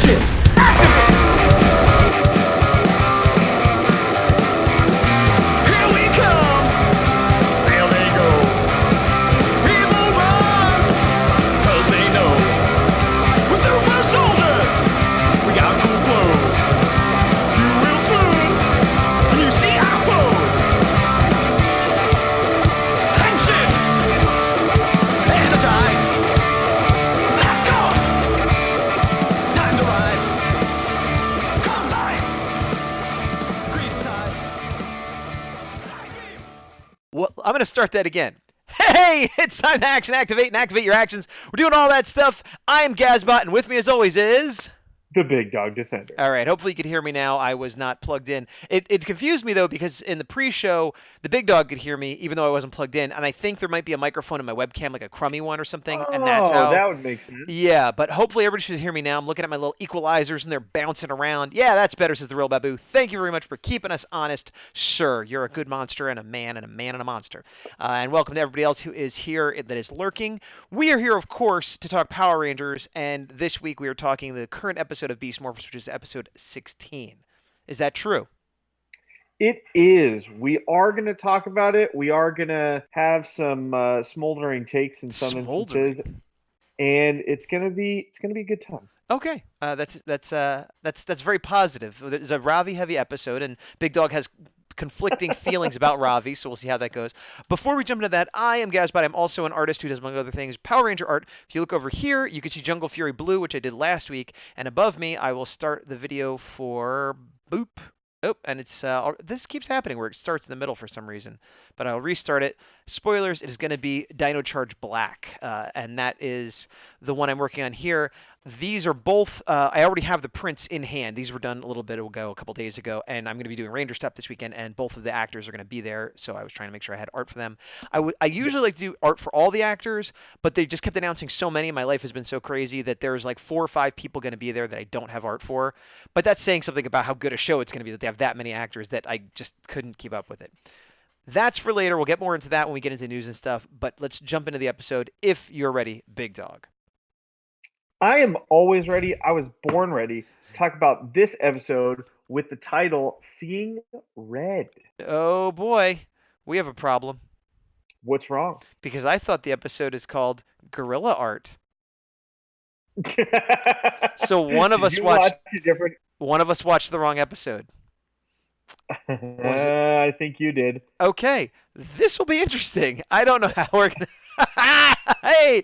Action! Activate! Here we come! There they go! Evil runs! 'Cause they know we're super soldiers! We got cool clothes! You real smooth! When you see our pose! Tension! Energize! Mask off! Time to ride! Combine! Grease ties! Side beam! Well, I'm going to start that again. Hey, it's time to action activate and activate your actions. We're doing all that stuff. I am Gazbot, and with me as always is... The big Dawg Defender. All right, hopefully you could hear me now. I was not plugged in. It confused me, though, because in the pre-show, the big dog could hear me, even though I wasn't plugged in. And I think there might be a microphone in my webcam, like a crummy one or something, and that's how... that would make sense. Yeah, but hopefully everybody should hear me now. I'm looking at my little equalizers, and they're bouncing around. Yeah, that's better, says the real Babu. Thank you very much for keeping us honest. Sir, you're a good monster and a man and a man and a monster. And welcome to everybody else who is here that is lurking. We are here, of course, to talk Power Rangers, and this week we are talking the current episode of Beast Morphers, which is episode 16. Is that true? It is. We are going to talk about it. We are going to have some smoldering takes in some instances, and it's going to be a good time. Okay, that's very positive. It's a Ravi heavy episode, and Big Dog has conflicting feelings about Ravi, so we'll see how that goes. Before we jump into that, I am Gazbot. I'm also an artist who does, among other things, Power Ranger art. If you look over here, you can see Jungle Fury Blue, which I did last week, and above me, I will start the video for Boop. Oh, and it's this keeps happening where it starts in the middle for some reason, but I'll restart it. Spoilers, it is going to be Dino Charge Black, and that is the one I'm working on here. These are both, I already have the prints in hand. These were done a little bit ago, a couple days ago, and I'm going to be doing Rangerstop this weekend, and both of the actors are going to be there, so I was trying to make sure I had art for them. I usually like to do art for all the actors, but they just kept announcing so many. My life has been so crazy that there's like 4 or 5 people going to be there that I don't have art for, but that's saying something about how good a show it's going to be that they have that many actors that I just couldn't keep up with it. That's for later. We'll get more into that when we get into news and stuff, but let's jump into the episode if you're ready, Big Dog. I am always ready. I was born ready to talk about this episode with the title Seeing Red. Oh boy, we have a problem. What's wrong? Because I thought the episode is called Gorilla Art. So one of us watched the wrong episode. I think you did. Okay, this will be interesting. I don't know how we're gonna. Hey,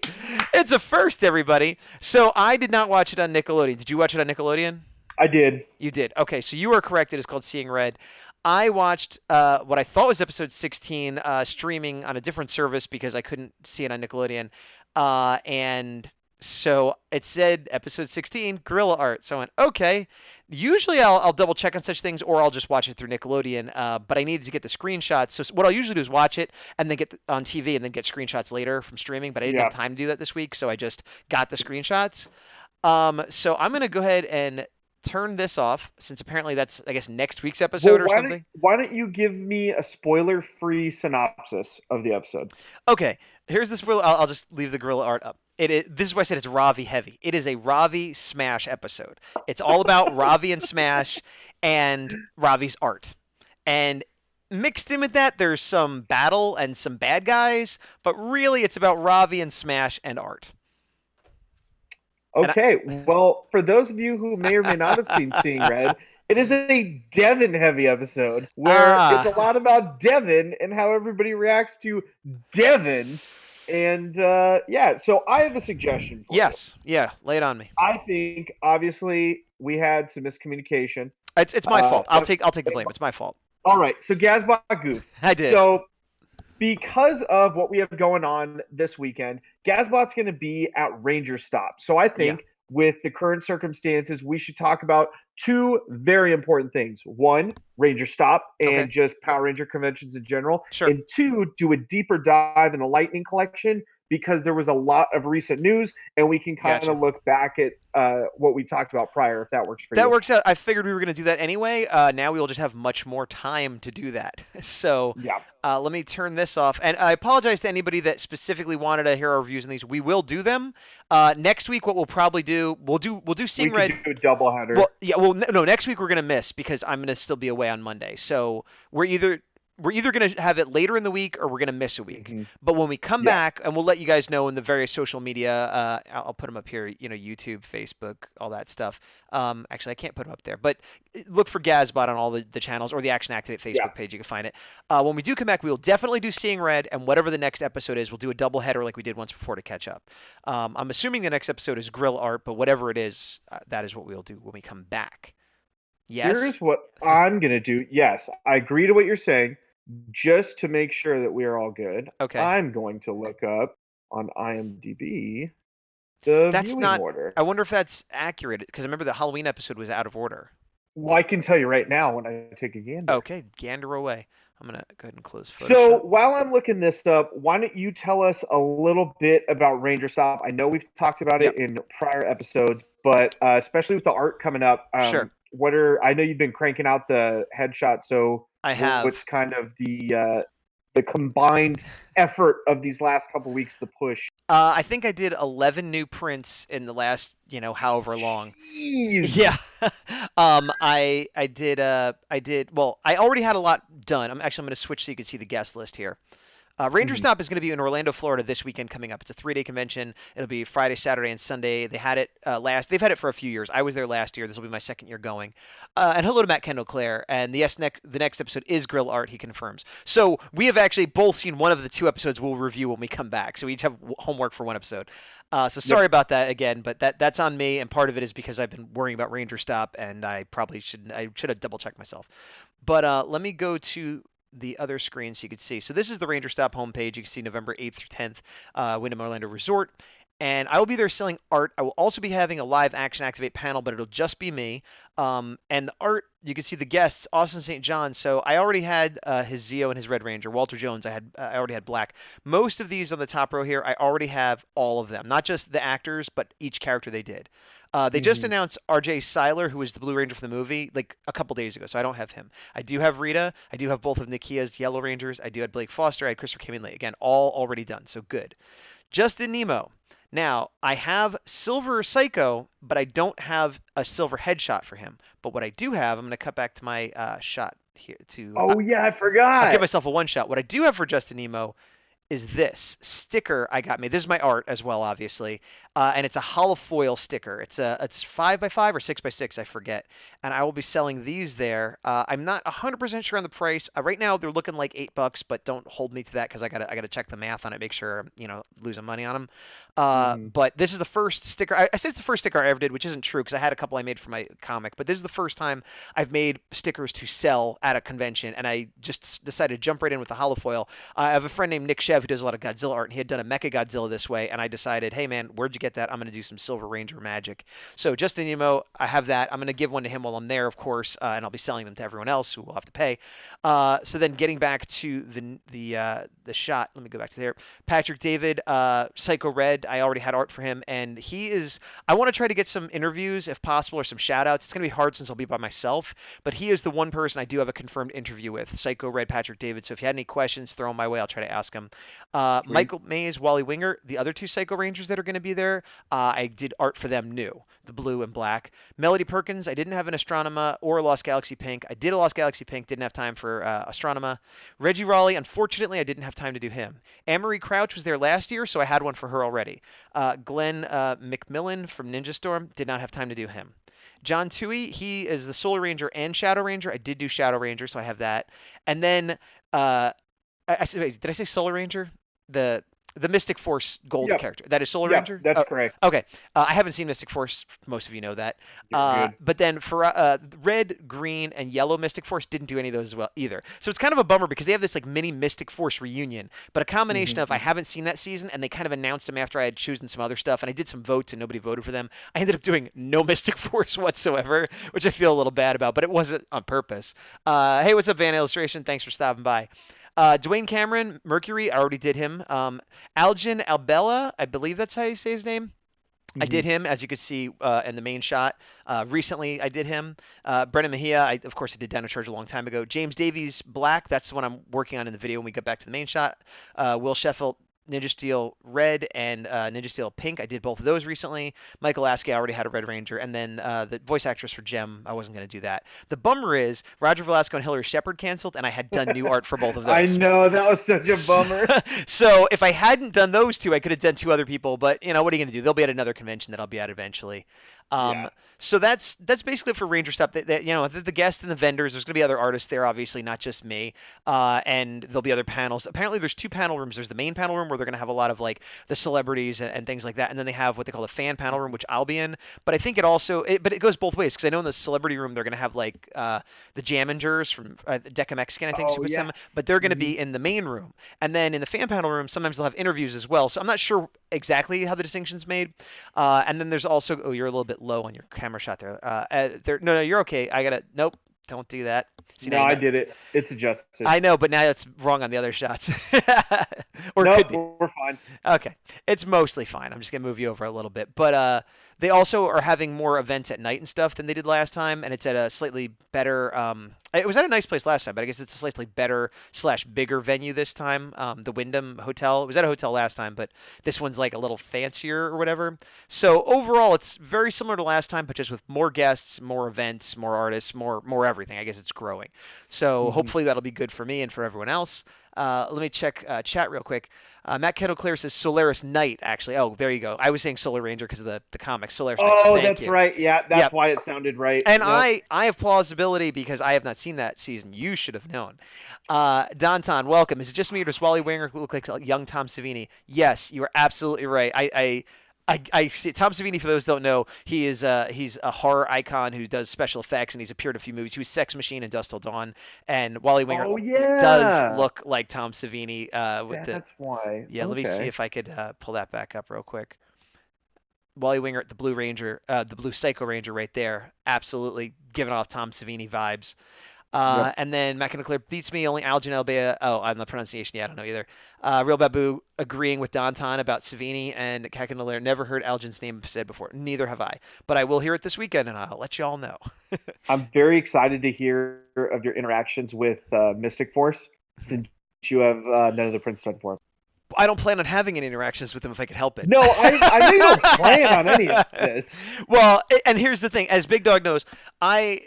it's a first, everybody. So I did not watch it on Nickelodeon. Did you watch it on Nickelodeon? I did. You did. Okay, so you are correct. It is called Seeing Red. I watched what I thought was episode 16 streaming on a different service because I couldn't see it on Nickelodeon. And so it said episode 16, Gorilla Art. So I went, okay. Usually I'll double check on such things or I'll just watch it through Nickelodeon. But I needed to get the screenshots. So what I'll usually do is watch it and then get on TV and then get screenshots later from streaming. But I didn't have time to do that this week. So I just got the screenshots. So I'm going to go ahead and turn this off since apparently that's, I guess, next week's episode or something. Why don't you give me a spoiler-free synopsis of the episode? Okay, here's the spoiler. I'll just leave the Gorilla Art up. This is why I said it's Ravi heavy. It is a Ravi Smash episode. It's all about Ravi and Smash and Ravi's art. And mixed in with that, there's some battle and some bad guys, but really it's about Ravi and Smash and art. Okay, well, for those of you who may or may not have seen Seeing Red, it is a Devin-heavy episode where it's a lot about Devin and how everybody reacts to Devin. And, so I have a suggestion for you. Yeah, lay it on me. I think, obviously, we had some miscommunication. It's my fault. I'll take the blame. It's my fault. All right, so Gazbot goofed. I did. So because of what we have going on this weekend, Gazbot's going to be at Rangerstop. So I think with the current circumstances, we should talk about 2 very important things. 1, Rangerstop and just Power Ranger conventions in general. Sure. And 2, do a deeper dive in the Lightning Collection because there was a lot of recent news, and we can kind Gotcha. of look back at what we talked about prior, if that works for That you. works out. I figured we were going to do that anyway. Now we will just have much more time to do that. So Yeah. let me turn this off. And I apologize to anybody that specifically wanted to hear our reviews on these. We will do them. Next week, what we'll probably do, we'll do We Seeing could Red. do a double header. Well, yeah, well, no, next week we're gonna miss because I'm gonna still be away on Monday. So we're either gonna have it later in the week or we're gonna miss a week. Mhm. But when we come Yeah. back, and we'll let you guys know in the various social media, I'll put them up here. YouTube, Facebook, all that stuff. Actually, I can't put them up there, but look for Gazbot on all the channels or the Action Activate Facebook Yeah. page. You can find it. When we do come back, we will definitely do Seeing Red, and whatever the next episode is, we'll do a double header like we did once before to catch up. I'm assuming the next episode is Grill Art, but whatever it is, that is what we'll do when we come back. Yes. Here's what I'm going to do. Yes, I agree to what you're saying. Just to make sure that we are all good, Okay. I'm going to look up on IMDb the That's viewing not. order. I wonder if that's accurate because I remember the Halloween episode was out of order. Well, I can tell you right now when I take a gander. Okay, gander away. I'm gonna go ahead and close Photoshop. So while I'm looking this up, why don't you tell us a little bit about Rangerstop? I know we've talked about it in prior episodes, but especially with the art coming up, Sure. I know you've been cranking out the headshot. So I have. what's kind of the combined effort of these last couple weeks, the push? I think I did 11 new prints in the last, however long. Jeez. Yeah. I did. Well, I already had a lot done. I'm going to switch so you can see the guest list here. Rangerstop is going to be in Orlando, Florida this weekend coming up. It's a 3-day convention. It'll be Friday, Saturday, and Sunday. They had it they've had it for a few years. I was there last year. This will be my second year going. And hello to Matt Kendall Clare. And the next episode is Grill Art, he confirms. So we have actually both seen one of the two episodes we'll review when we come back. So we each have homework for one episode. So sorry about that again, but that's on me. And part of it is because I've been worrying about Rangerstop, and I should have double checked myself. But let me go to the other screen so you can see. So this is the Rangerstop homepage. You can see November 8th through 10th, Wyndham Orlando Resort. And I will be there selling art. I will also be having a live Action Activate panel, but it'll just be me. And the art, you can see the guests, Austin St. John. So I already had his Zeo and his Red Ranger. Walter Jones, I already had black. Most of these on the top row here, I already have all of them. Not just the actors, but each character they did. They just announced R.J. Seiler, who was the Blue Ranger for the movie, like a couple days ago, so I don't have him. I do have Rita. I do have both of Nikia's Yellow Rangers. I do have Blake Foster. I had Christopher Kiminley. Again, all already done, so good. Justin Nemo. Now, I have Silver Psycho, but I don't have a silver headshot for him. But what I do have, I'm going to cut back to my shot here. I forgot. I'll give myself a one shot. What I do have for Justin Nemo is this sticker I got made. This is my art as well, obviously, and it's a holofoil sticker. It's 5x5 or 6x6, I forget, and I will be selling these there. I'm not 100% sure on the price. Right now they're looking like $8, but don't hold me to that because I gotta check the math on it, make sure I'm losing money on them. But this is the first sticker. I said it's the first sticker I ever did, which isn't true because I had a couple I made for my comic, but this is the first time I've made stickers to sell at a convention, and I just decided to jump right in with the holofoil. I have a friend named Nick Shev who does a lot of Godzilla art, and he had done a Mecha Godzilla this way, and I decided, hey man, where'd you get that? I'm going to do some Silver Ranger magic. So Justin Nemo, I have that. I'm going to give one to him while I'm there, of course, and I'll be selling them to everyone else who will have to pay. So then getting back to the shot, let me go back to there. Patrick David, Psycho Red, I already had art for him, and I want to try to get some interviews if possible or some shout outs. It's going to be hard since I'll be by myself, but he is the one person I do have a confirmed interview with, Psycho Red Patrick David. So if you had any questions, throw them my way. I'll try to ask him. Michael Mays, Wally Winger, the other two Psycho Rangers that are going to be there, I did art for them new, the blue and black. Melody Perkins, I didn't have an Astronema or a Lost Galaxy Pink. I did a Lost Galaxy Pink, didn't have time for Astronema. Reggie Raleigh, unfortunately, I didn't have time to do him. Anne-Marie Crouch was there last year, so I had one for her already. Glenn McMillan from Ninja Storm, did not have time to do him. John Tui, he is the Solar Ranger and Shadow Ranger. I did do Shadow Ranger, so I have that. And then, did I say Solar Ranger? The Mystic Force gold character. That is Solar Ranger? That's correct. Okay. I haven't seen Mystic Force. Most of you know that. But then for red, green, and yellow Mystic Force didn't do any of those as well either. So it's kind of a bummer because they have this like mini Mystic Force reunion, but a combination of I haven't seen that season and they kind of announced them after I had chosen some other stuff and I did some votes and nobody voted for them. I ended up doing no Mystic Force whatsoever, which I feel a little bad about, but it wasn't on purpose. Hey, what's up, Van Illustration? Thanks for stopping by. Dwayne Cameron, Mercury, I already did him. Algin Albella, I believe that's how you say his name. I did him, as you can see in the main shot. Recently, I did him. Brennan Mejia, of course, I did Dino Charge a long time ago. James Davies Black, that's the one I'm working on in the video when we get back to the main shot. Will Sheffield, Ninja Steel Red, and Ninja Steel Pink. I did both of those recently. Michael Askey, I already had a Red Ranger. And then the voice actress for Gem, I wasn't going to do that. The bummer is Roger Velasco and Hillary Shepard canceled, and I had done new art for both of those. I know, that was such a bummer. So if I hadn't done those two, I could have done two other people. But, what are you going to do? They'll be at another convention that I'll be at eventually. Yeah. So that's basically it for Rangerstop. The guests and the vendors. There's going to be other artists there, obviously, not just me. And there'll be other panels. Apparently, there's two panel rooms. There's the main panel room where they're going to have a lot of like the celebrities and things like that, and then they have what they call the fan panel room, which I'll be in. But I think but it goes both ways, because I know in the celebrity room they're going to have like the Jamingers from Deca Mexican, I think, with them, but they're going to be in the main room. And then in the fan panel room, sometimes they'll have interviews as well. So I'm not sure exactly how the distinction's made. And then there's also, you're a little bit low on your camera shot there. No, you're okay. Nope, don't do that. See, no, I did it. It's adjusted. I know, but now it's wrong on the other shots. Or nope, could be. We're fine. Okay, it's mostly fine. I'm just gonna move you over a little bit, but they also are having more events at night and stuff than they did last time, and it's at a slightly better. It was at a nice place last time, but I guess it's a slightly better / bigger venue this time. The Wyndham Hotel. It was at a hotel last time, but this one's like a little fancier or whatever. So overall, it's very similar to last time, but just with more guests, more events, more artists, more everything. I guess it's growing. So hopefully that'll be good for me and for everyone else. Let me check chat real quick. Matt Kendall Clare says Solaris Knight, actually. Oh, there you go. I was saying Solar Ranger because of the comics. Solaris Knight. Oh, Thank that's you. right. Yeah, that's why it sounded right. And I have plausibility because I have not seen that season. You should have known. Danton, welcome. Is it just me or does Wally Winger look like young Tom Savini? Yes, you are absolutely right. I see Tom Savini. For those who don't know, he's a horror icon who does special effects, and he's appeared in a few movies. He was Sex Machine and Dust Till Dawn, and Wally Winger does look like Tom Savini. That's why. Yeah, let me see if I could pull that back up real quick. Wally Winger, the Blue Ranger, the Blue Psycho Ranger, right there, absolutely giving off Tom Savini vibes. And then Matt Clear beats me, only Algin Albea. Oh, on the pronunciation, I don't know either. Real Babu agreeing with Danton about Savini, and Kakanalir never heard Algin's name said before. Neither have I. But I will hear it this weekend, and I'll let you all know. I'm very excited to hear of your interactions with Mystic Force, since you have none of the prints done for him. I don't plan on having any interactions with them if I could help it. No, I know you don't plan on any of this. Well, and here's the thing. As Big Dog knows, I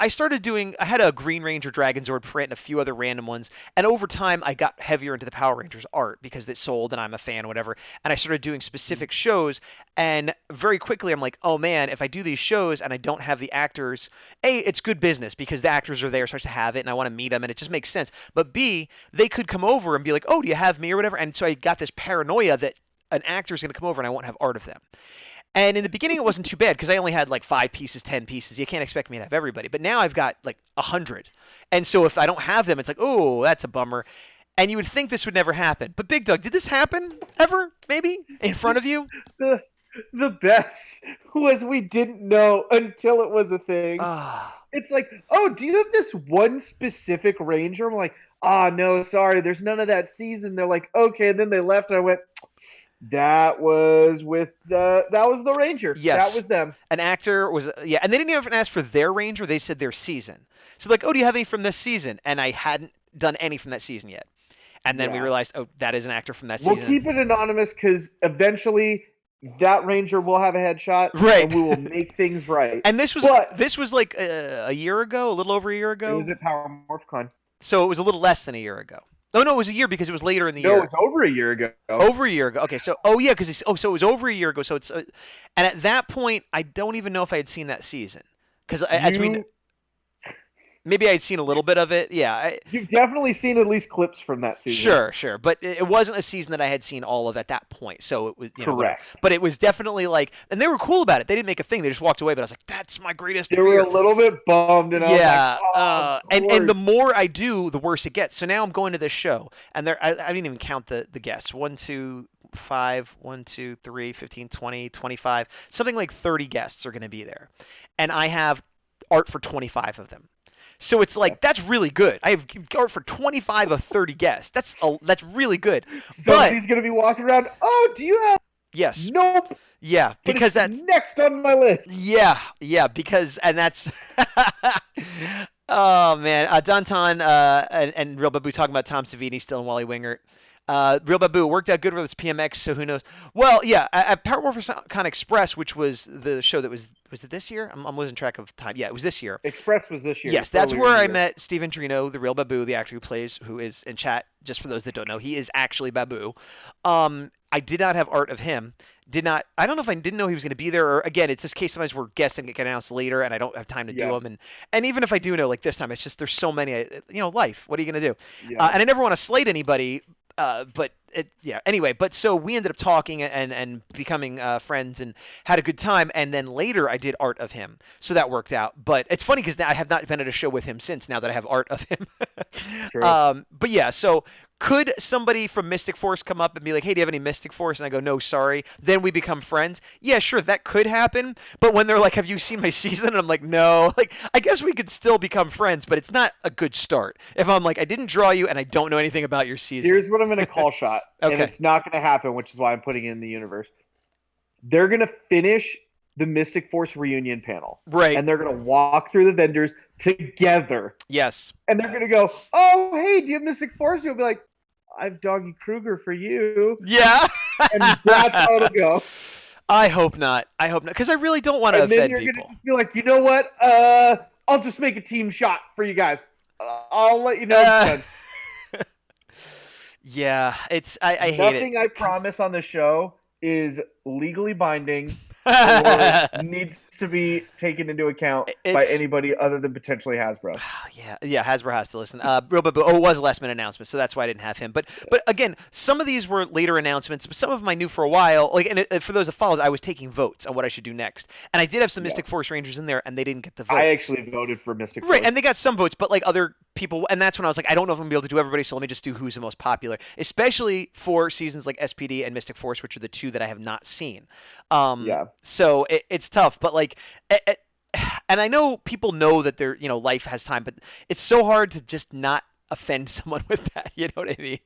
started doing, I had a Green Ranger Dragonzord print and a few other random ones, and over time I got heavier into the Power Rangers art because it sold and I'm a fan, whatever, and I started doing specific shows, and very quickly I'm like, oh man, if I do these shows and I don't have the actors, A, it's good business because the actors are there, starts to have it, and I want to meet them, and it just makes sense, but B, they could come over and be like, oh, do you have me or whatever, and so I got this paranoia that an actor's going to come over and I won't have art of them. And in the beginning, it wasn't too bad because I only had like 5 pieces, 10 pieces. You can't expect me to have everybody. But now I've got like 100. And so if I don't have them, it's like, oh, that's a bummer. And you would think this would never happen. But Big Doug, did this happen ever, maybe, in front of you? The best was we didn't know until it was a thing. It's like, oh, do you have this one specific Ranger? I'm like, no, sorry, there's none of that season. They're like, okay. And then they left, and I went, that was the Ranger. Yes. That was them. An actor was, and they didn't even ask for their Ranger. They said their season. So like, oh, do you have any from this season? And I hadn't done any from that season yet. And then we realized, oh, that is an actor from that season. We'll keep it anonymous because eventually that Ranger will have a headshot, right? And we will make things right. And this was like a year ago, a little over a year ago. It was at Power Morphcon. So it was a little less than a year ago. Oh no, it was a year because it was later in the year. No, it's over a year ago. Over a year ago. Okay, so so it was over a year ago. So it's and at that point, I don't even know if I had seen that season because maybe I had seen a little bit of it. Yeah, you've definitely seen at least clips from that season. Sure, but it wasn't a season that I had seen all of at that point. So it was correct. But it was definitely like, and they were cool about it. They didn't make a thing. They just walked away. But I was like, that's my greatest fear. They were a little bit bummed, and I was like, and the more I do, the worse it gets. So now I'm going to this show, and I didn't even count the guests. 1, 2, 5, 1, 2, 3, 15, 20, 25, something like 30 guests are going to be there, and I have art for 25 of them. So it's like that's really good. I have art for 25 of 30 guests. That's really good. But Somebody's gonna be walking around. Oh, do you have? yes, Nope. yeah, But because it's that's next on my list. yeah, because and that's oh man, Danton and Real Babu talking about Tom Savini still in Wally Wingert. Real Babu worked out good with his PMX, so who knows? Well, yeah, at Power Morphers Con Express, which was the show that was it this year? I'm losing track of time. Yeah, it was this year. Express was this year. Yes, that's earlier where in the I year. met Steven Drino, the real Babu, the actor who is in chat. Just for those that don't know, he is actually Babu. I did not have art of him. I don't know if I didn't know he was going to be there, or again, it's this case sometimes where guests get announced later, and I don't have time to do Yeah. them. And even if I do know, like this time, it's just there's so many. Life. What are you going to do? Yeah. And I never want to slight anybody. But anyway, but so we ended up talking and becoming friends and had a good time. And then later I did art of him. So that worked out. But it's funny because now I have not been at a show with him since now that I have art of him. True. But yeah, so could somebody from Mystic Force come up and be like, hey, do you have any Mystic Force? And I go, no, sorry. Then we become friends. Yeah, sure, that could happen. But when they're like, have you seen my season? And I'm like, no. Like, I guess we could still become friends, but it's not a good start. If I'm like, I didn't draw you and I don't know anything about your season. Here's what I'm going to call shot. Okay. And it's not going to happen, which is why I'm putting it in the universe. They're going to finish the Mystic Force reunion panel. Right. And they're going to walk through the vendors together. Yes. And they're going to go, oh, hey, do you have Mystic Force? You'll be like, I have Doggy Kruger for you. Yeah. And that's how it'll go. I hope not. Because I really don't want to And then offend you're people. going to be like, you know what? I'll just make a team shot for you guys. I'll let you know it's done. Yeah, I hate it. Nothing I promise on the show is legally binding or needs to be taken into account by anybody other than potentially Hasbro. Yeah, Hasbro has to listen. Real Babu, it was a last minute announcement, so that's why I didn't have him. But again, some of these were later announcements, but some of them I knew for a while. Like, and for those that followed, I was taking votes on what I should do next, and I did have some Mystic Force Rangers in there, and they didn't get the votes. I actually voted for Mystic Force. Right, and they got some votes, but like other people, and that's when I was like, I don't know if I'm gonna be able to do everybody, so let me just do who's the most popular, especially for seasons like SPD and Mystic Force, which are the two that I have not seen. So it's tough, but like, and I know people know that their life has time, but it's so hard to just not offend someone with that. You know what I mean?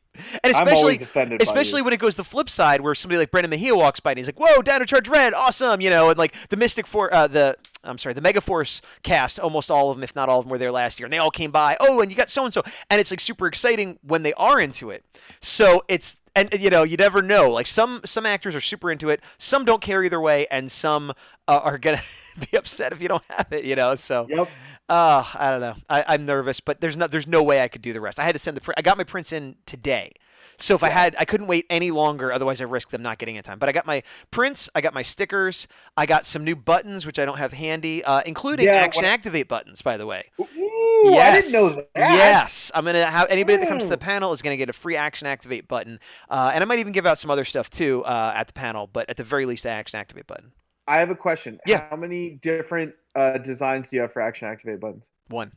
And I'm always offended especially when it goes the flip side, where somebody like Brendan Mejia walks by and he's like, "Whoa, Dino Charge Red, awesome!" And like the the Mega Force cast, almost all of them, if not all of them, were there last year, and they all came by. Oh, and you got so and so, and it's like super exciting when they are into it. So it's. And you never know. Like some actors are super into it, some don't care either way, and some are gonna be upset if you don't have it. So I don't know. I'm nervous, but there's no way I could do the rest. I had to send I got my prints in today. So if I couldn't wait any longer, otherwise I risked them not getting in time. But I got my prints, I got my stickers, I got some new buttons which I don't have handy, including action activate buttons, by the way. Ooh, yes. I didn't know that. Yes, I'm gonna have anybody that comes to the panel is gonna get a free action activate button, and I might even give out some other stuff too at the panel. But at the very least, an action activate button. I have a question. Yeah. How many different designs do you have for action activate buttons? One.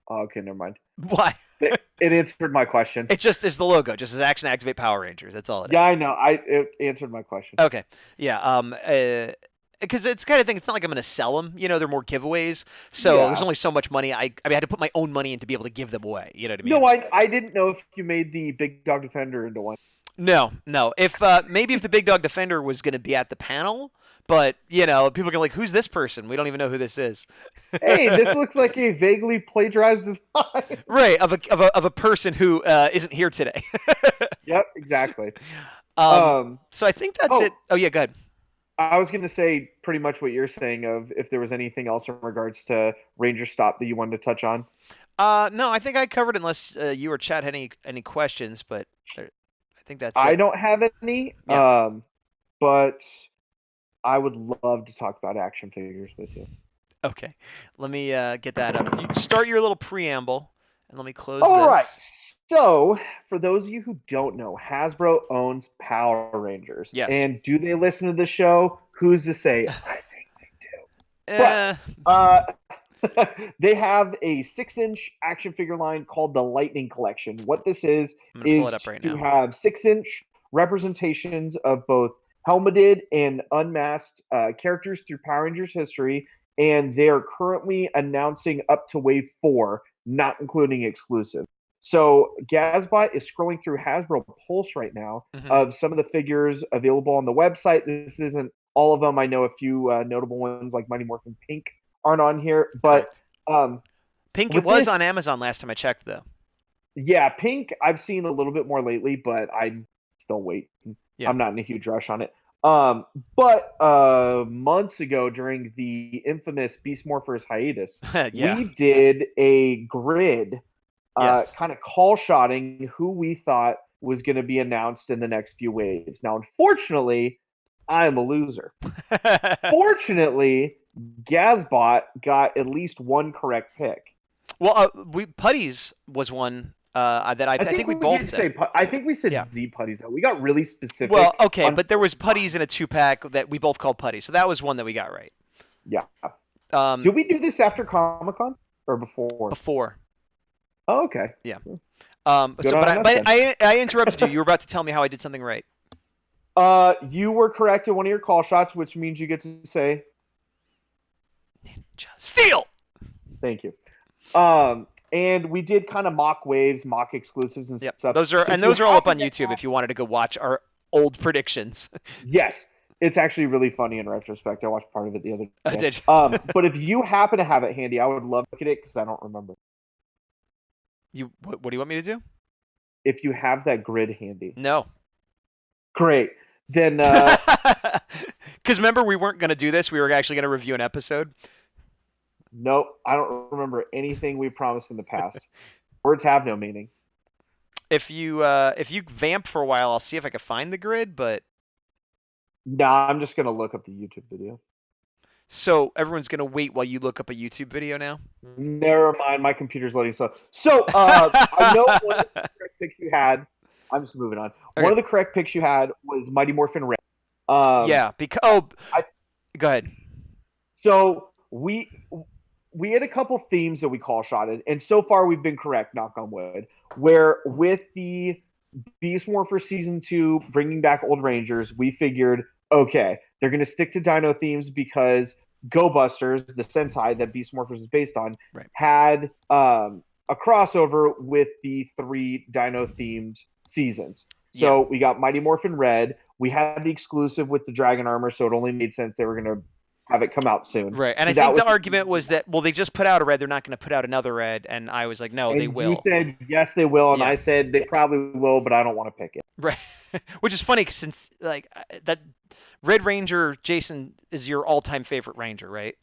Oh, okay, never mind. Why? It answered my question. It just is the logo, just as Action Activate Power Rangers. That's all it is. Yeah, I know. It answered my question. Okay. Yeah. Because it's kind of thing. It's not like I'm going to sell them. They're more giveaways. So there's only so much money. I had to put my own money in to be able to give them away. You know what I mean? No, I didn't know if you made the big Dawg Defender into one. No. If maybe if the big Dawg Defender was going to be at the panel. But, people are going to like, who's this person? We don't even know who this is. Hey, this looks like a vaguely plagiarized design. Right, of a person who isn't here today. Yep, exactly. So I think that's it. Oh, yeah, go ahead. I was going to say pretty much what you're saying of if there was anything else in regards to Rangerstop that you wanted to touch on. No, I think I covered unless you or Chad had any questions, but I think that's it. I don't have any, but I would love to talk about action figures with you. Okay, let me get that up. You start your little preamble, and let me close this. All right. So, for those of you who don't know, Hasbro owns Power Rangers. Yes. And do they listen to the show? Who's to say? I think they do. But they have a 6-inch action figure line called the Lightning Collection. What this is to have 6-inch representations of both helmeted and unmasked characters through Power Rangers history and they are currently announcing up to wave 4, not including exclusive. So Gazbot is scrolling through Hasbro Pulse right now of some of the figures available on the website. This isn't all of them. I know a few notable ones like Mighty Morphin Pink aren't on here, but Pink it was on Amazon last time I checked, though. Yeah, Pink I've seen a little bit more lately, but I'm still waiting. Yeah. I'm not in a huge rush on it. But months ago during the infamous Beast Morphers hiatus, we did a grid kind of call shotting who we thought was going to be announced in the next few waves. Now, unfortunately, I'm a loser. Fortunately, Gazbot got at least one correct pick. Well, Putties was one that I think we both said. I think we said Z Putties. We got really specific. Well, okay, but there was Putties in a 2-pack that we both called Putties, so that was one that we got right. Yeah. Did we do this after Comic-Con or before? Before. Oh, okay. Yeah. But I interrupted you. You were about to tell me how I did something right. You were correct in one of your call shots, which means you get to say Ninja Steel. Thank you. And we did kind of mock waves, mock exclusives and stuff. Those are all up on YouTube if you wanted to go watch our old predictions. Yes. It's actually really funny in retrospect. I watched part of it the other day. Did you? But if you happen to have it handy, I would love to look at it because I don't remember. What do you want me to do? If you have that grid handy. No. Great. Then because remember we weren't going to do this. We were actually going to review an episode. Nope. I don't remember anything we promised in the past. Words have no meaning. If you vamp for a while, I'll see if I can find the grid, but nah, I'm just going to look up the YouTube video. So everyone's going to wait while you look up a YouTube video now? Never mind. My computer's loading slow. So I know one of the correct picks you had. I'm just moving on. Okay. One of the correct picks you had was Mighty Morphin Red. Go ahead. So we had a couple themes that we call shotted, and so far we've been correct, knock on wood, where with the Beast Morphers Season 2 bringing back old Rangers, we figured, okay, they're going to stick to dino themes because Go Busters, the Sentai that Beast Morphers is based on, had a crossover with the 3 dino-themed seasons. So we got Mighty Morphin Red. We had the exclusive with the Dragon Armor, so it only made sense they were going to have it come out soon. Right, and so I think the argument was that, well, they just put out a red, they're not going to put out another red, and I was like, no, they will. You said, yes, they will, and I said, they probably will, but I don't want to pick it. Right, which is funny, since, like, that Red Ranger, Jason, is your all-time favorite Ranger, right?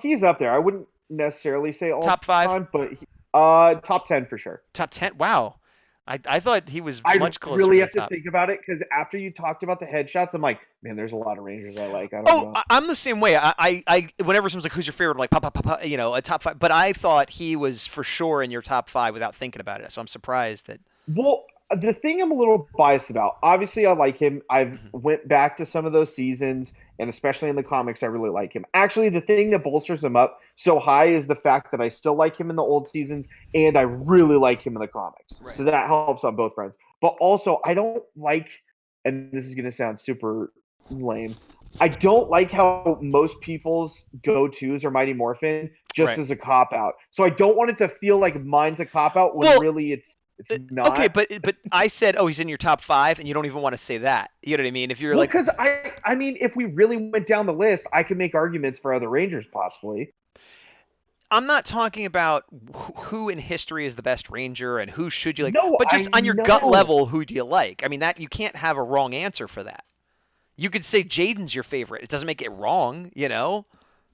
He's up there. I wouldn't necessarily say all top 5, time, but top 10 for sure. Top 10? Wow. I thought he was much closer. I really have to think about it because after you talked about the headshots, I'm like, man, there's a lot of Rangers I like. I don't know. I'm the same way. I whenever someone's like, who's your favorite? I'm like, pop, you know, a top 5. But I thought he was for sure in your top 5 without thinking about it. So I'm surprised that. Well, the thing I'm a little biased about, obviously I like him. I've went back to some of those seasons, and especially in the comics, I really like him. Actually, the thing that bolsters him up so high is the fact that I still like him in the old seasons, and I really like him in the comics. Right. So that helps on both fronts. But also, I don't like, and this is going to sound super lame, I don't like how most people's go-tos are Mighty Morphin just as a cop-out. So I don't want it to feel like mine's a cop-out when really it's not. Okay, but I said, oh, he's in your top 5, and you don't even want to say that. You know what I mean? If you're like, because I mean, if we really went down the list, I could make arguments for other Rangers possibly. I'm not talking about who in history is the best Ranger and who should you like, but just on your gut level, who do you like? I mean, that you can't have a wrong answer for that. You could say Jaden's your favorite. It doesn't make it wrong, you know.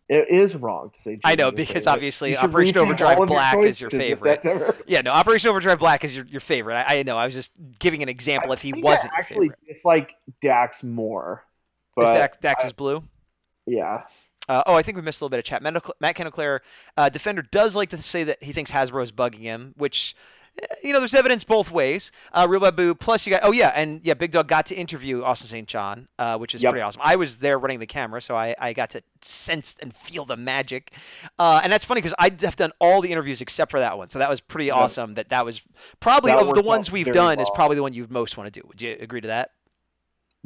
It is wrong to say Jaden's I know, because obviously Operation Overdrive Black is your favorite. Yeah, no, Operation Overdrive Black is your favorite. I know. I was just giving an example if he wasn't your favorite. I actually dislike Dax more. But Dax is blue? Yeah. I think we missed a little bit of chat. Matt Kenneclair, Defender does like to say that he thinks Hasbro is bugging him, which, you know, there's evidence both ways. Real Babu, plus you got, Big Dog got to interview Austin St. John, which is pretty awesome. I was there running the camera, so I got to sense and feel the magic. And that's funny because I have done all the interviews except for that one, so that was pretty awesome. That was probably, of the ones we've done, is probably the one you most want to do. Would you agree to that?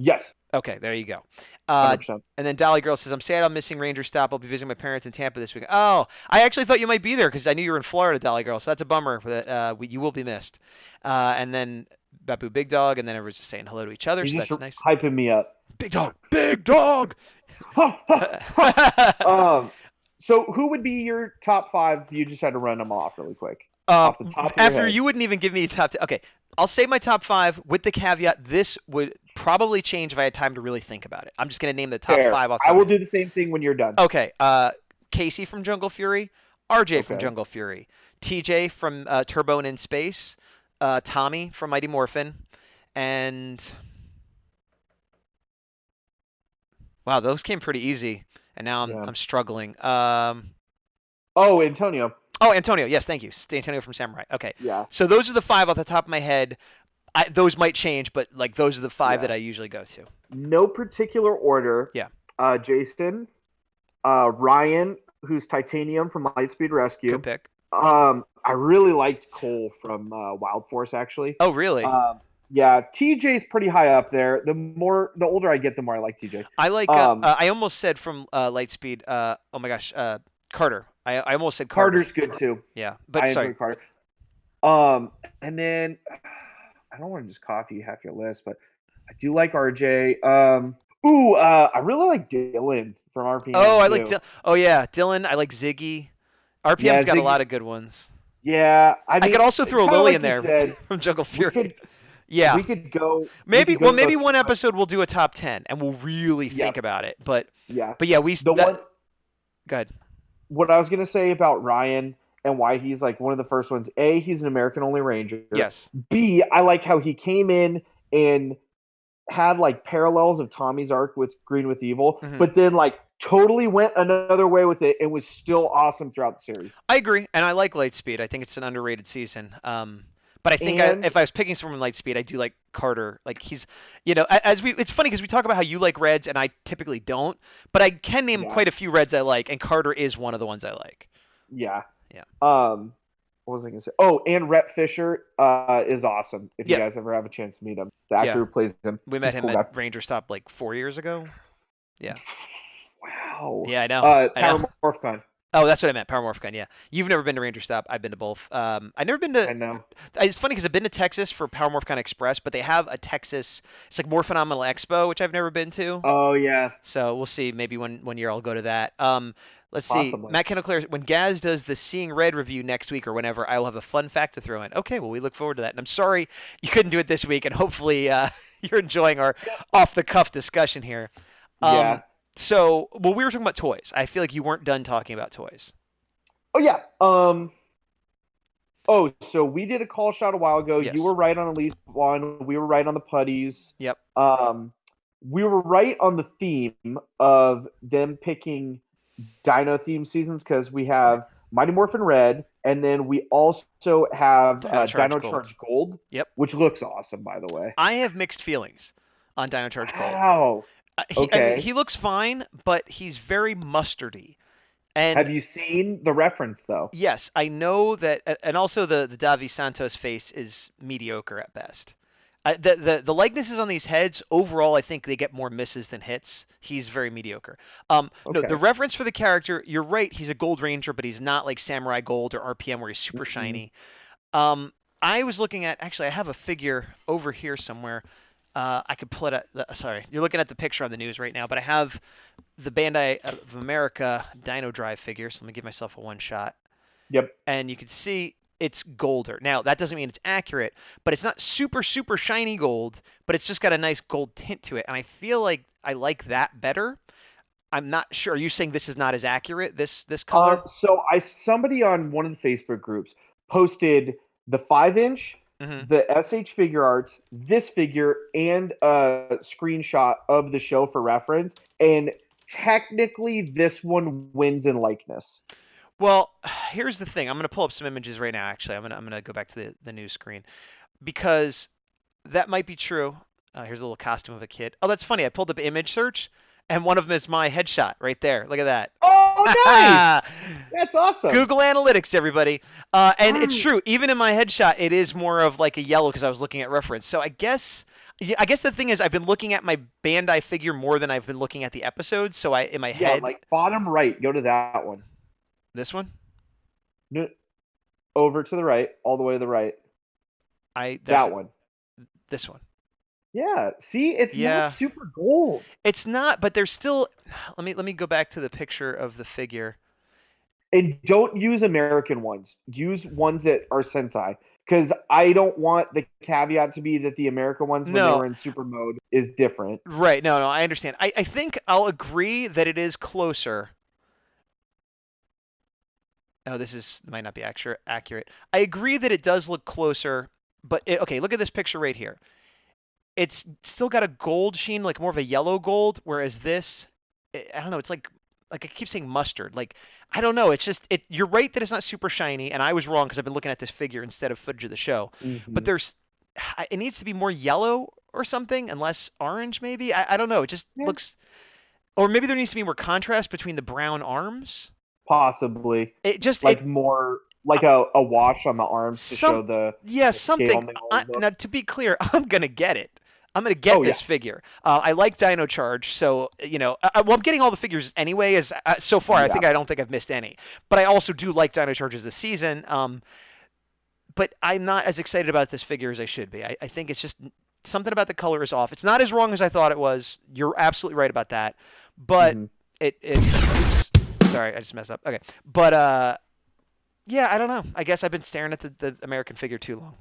Yes, Okay, there you go. 100%. And then Dolly Girl says, I'm sad I'm missing Rangerstop. I'll be visiting my parents in Tampa this week. Oh, I actually thought you might be there because I knew you were in Florida, Dolly Girl. So that's a bummer that you will be missed. And then Babu Big Dog, and then everyone's just saying hello to each other. He's So just that's nice. hyping me up. Big Dog, Big Dog. So who would be your top 5? You just had to run them off really quick. Off the top of your After head. you wouldn't even give me a top 10. Okay, I'll say my top 5 with the caveat this would probably change if I had time to really think about it. I'm just gonna name the top Fair. 5 off. I will do the same thing when you're done. Okay, Casey from Jungle Fury, RJ from Jungle Fury, TJ from Turbo and in Space, Tommy from Mighty Morphin, and wow, those came pretty easy, and now I'm struggling. Oh, Antonio. Oh, Antonio. Yes, thank you. Antonio from Samurai. Okay. Yeah. So those are the 5 off the top of my head. Those might change, but like those are the 5 that I usually go to. No particular order. Yeah. Jason, Ryan, who's Titanium from Lightspeed Rescue. Good pick. I really liked Cole from Wild Force, actually. Oh, really? Yeah, TJ's pretty high up there. The older I get, the more I like TJ. I like. I almost said from Lightspeed. Oh my gosh, Carter. I almost said Carter. Carter's good too. Yeah, but I sorry. enjoy Carter. And then I don't want to just copy half your list, but I do like RJ. I really like Dylan from RPM. Oh, I like. Oh yeah, Dylan. I like Ziggy. RPM's got a lot of good ones. Yeah, I could also throw Lily in there from Jungle Fury. Yeah, we could go. Maybe one episode we'll do a top 10 and we'll really think about it. But yeah, go ahead. What I was gonna say about Ryan and why he's like one of the first ones. A, he's an American-only Ranger. Yes. B, I like how he came in and had like parallels of Tommy's arc with Green with Evil, but then like totally went another way with it and was still awesome throughout the series. I agree, and I like Lightspeed. I think it's an underrated season. But I think if I was picking someone in Lightspeed, I do like Carter. Like he's, it's funny because we talk about how you like Reds and I typically don't, but I can name quite a few Reds I like, and Carter is one of the ones I like. Yeah. Yeah. What was I gonna say? Oh, and Rhett Fisher is awesome. If you guys ever have a chance to meet him, the actor who plays him. We met him at Rangerstop like 4 years ago. Yeah. Wow. Yeah, I know. Power MorphCon. Oh, that's what I meant. Power MorphCon, yeah. You've never been to Rangerstop. I've been to both. I've never been to. I know. It's funny because I've been to Texas for Power MorphCon Express, but they have a Texas. It's like More Phenomenal Expo, which I've never been to. Oh yeah. So we'll see. Maybe one year I'll go to that. Let's see. Matt Kendall, when Gaz does the Seeing Red review next week or whenever, I will have a fun fact to throw in. Okay, well we look forward to that. And I'm sorry you couldn't do it this week, and hopefully you're enjoying our off the cuff discussion here. Yeah. So, we were talking about toys. I feel like you weren't done talking about toys. Oh yeah. So we did a call shot a while ago. Yes. You were right on at least one. We were right on the putties. Yep. We were right on the theme of them picking dino theme seasons because we have Mighty Morphin Red, and then we also have Dino Charge Gold. Yep. Which looks awesome, by the way. I have mixed feelings on Dino Charge Gold. Wow. He looks fine, but he's very mustardy. And have you seen the reference though? Yes, I know that, and also the Davi Santos face is mediocre at best. The likenesses on these heads overall, I think they get more misses than hits. He's very mediocre. No, the reference for the character, you're right. He's a Gold Ranger, but he's not like Samurai Gold or RPM where he's super shiny. I was looking at I have a figure over here somewhere. I could pull it at. Sorry, you're looking at the picture on the news right now, but I have the Bandai of America Dino Drive figure. So let me give myself a one shot. Yep. And you can see it's golder. Now that doesn't mean it's accurate, but it's not super super shiny gold, but it's just got a nice gold tint to it, and I feel like I like that better. I'm not sure. Are you saying this is not as accurate? This color? So somebody on one of the Facebook groups posted the 5-inch. The SH Figure Arts, this figure, and a screenshot of the show for reference. And technically, this one wins in likeness. Well, here's the thing. I'm going to pull up some images right now, actually. I'm going to go back to the news screen. Because that might be true. Here's a little costume of a kid. Oh, that's funny. I pulled up image search, and one of them is my headshot right there. Look at that. Oh, nice! That's awesome. Google Analytics, everybody. And it's true. Even in my headshot, it is more of like a yellow because I was looking at reference. So I guess Yeah, I guess the thing is I've been looking at my Bandai figure more than I've been looking at the episodes, so I in my Yeah, head like bottom right. Go to that one. this one No, over to the right, all the way to the right. I that's That one. this one. Yeah. See, it's not Yeah. super gold. It's not, but there's still let me go back to the picture of the figure. And don't use American ones. Use ones that are Sentai. Because I don't want the caveat to be that the American ones, when they No, were in super mode, is different. right. No, I understand. I think I'll agree that it is closer. Oh, might not be accurate. I agree that it does look closer, but okay, look at this picture right here. It's still got a gold sheen, like more of a yellow gold, whereas this, I don't know, it's like I keep saying mustard. Like I don't know, it's just you're right that it's not super shiny, and I was wrong because I've been looking at this figure instead of footage of the show. But Hmm. it needs to be more yellow or something, and less orange maybe. I don't know. It just Yeah, looks, or maybe there needs to be more contrast between the brown arms. possibly. It just Like more, like a wash on the arms to some show the, yeah, the scale something. and the gold look. Now to be clear, I'm gonna get it. I'm gonna get Oh, yeah. this figure. I like Dino Charge, so well, I'm getting all the figures anyway. As so far, Yeah. I don't think I've missed any. But I also do like Dino Charges this season. But I'm not as excited about this figure as I should be. I think it's just something about the color is off. It's not as wrong as I thought it was. You're absolutely right about that. But Hmm. oops, sorry, I just messed up. Okay, but yeah, I don't know. I guess I've been staring at the American figure too long.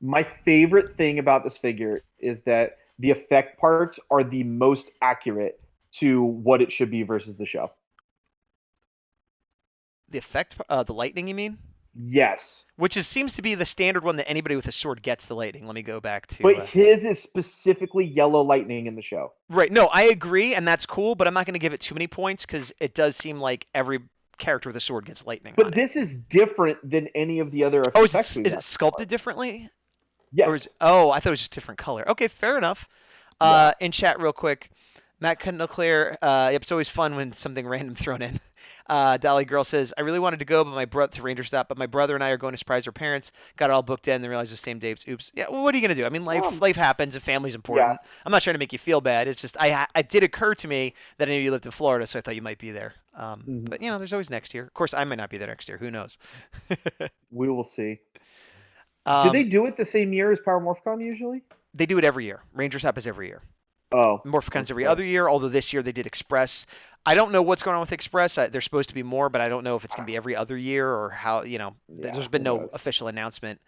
My favorite thing about this figure is that the effect parts are the most accurate to what it should be versus the show. The effect, the lightning, you mean? Yes. Which seems to be the standard one that anybody with a sword gets the lightning. Let me go back to. But his is specifically yellow lightning in the show. Right. No, I agree, and that's cool, but I'm not going to give it too many points because it does seem like every character with a sword gets lightning on But it. this is different than any of the other Oh, effects is it sculpted differently? Yes. Or oh, I thought it was just different color. Okay, fair enough. Yeah. In chat, real quick, Matt couldn't clear. Yep, it's always fun when something random thrown in. Dolly Girl says, I really wanted to go, but my brother to Rangerstop, but my brother and I are going to surprise our parents. Got it all booked in, then realized the same dates. Oops. Yeah. Well, what are you gonna do? I mean, life happens, and family's important. Yeah. I'm not trying to make you feel bad. It's just it did occur to me that I knew you lived in Florida, so I thought you might be there. Mhm. But there's always next year. Of course, I might not be there next year. Who knows? We will see. Do they um, do it the same year as Power Morphicon usually? they do it every year. Rangerstop is every year. Oh. Morphicon's every Okay. other year, although this year they did Express. I don't know what's going on with Express. There's supposed to be more, but I don't know if it's going to be every other year or how, Yeah, there's been who no knows? official announcement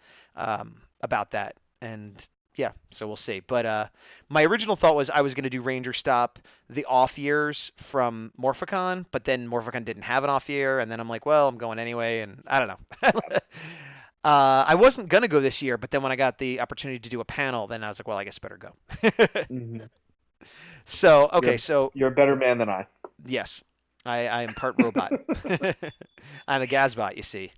about that. And yeah, so we'll see. But my original thought was I was going to do Rangerstop the off years from Morphicon, but then Morphicon didn't have an off year, and then I'm like, well, I'm going anyway, and I don't know. I wasn't going to go this year, but then when I got the opportunity to do a panel, then I was like, well, I guess I better go. Hmm. So, okay, You're, so you're a better man than I. yes, I am part robot. I'm a Gazbot, you see.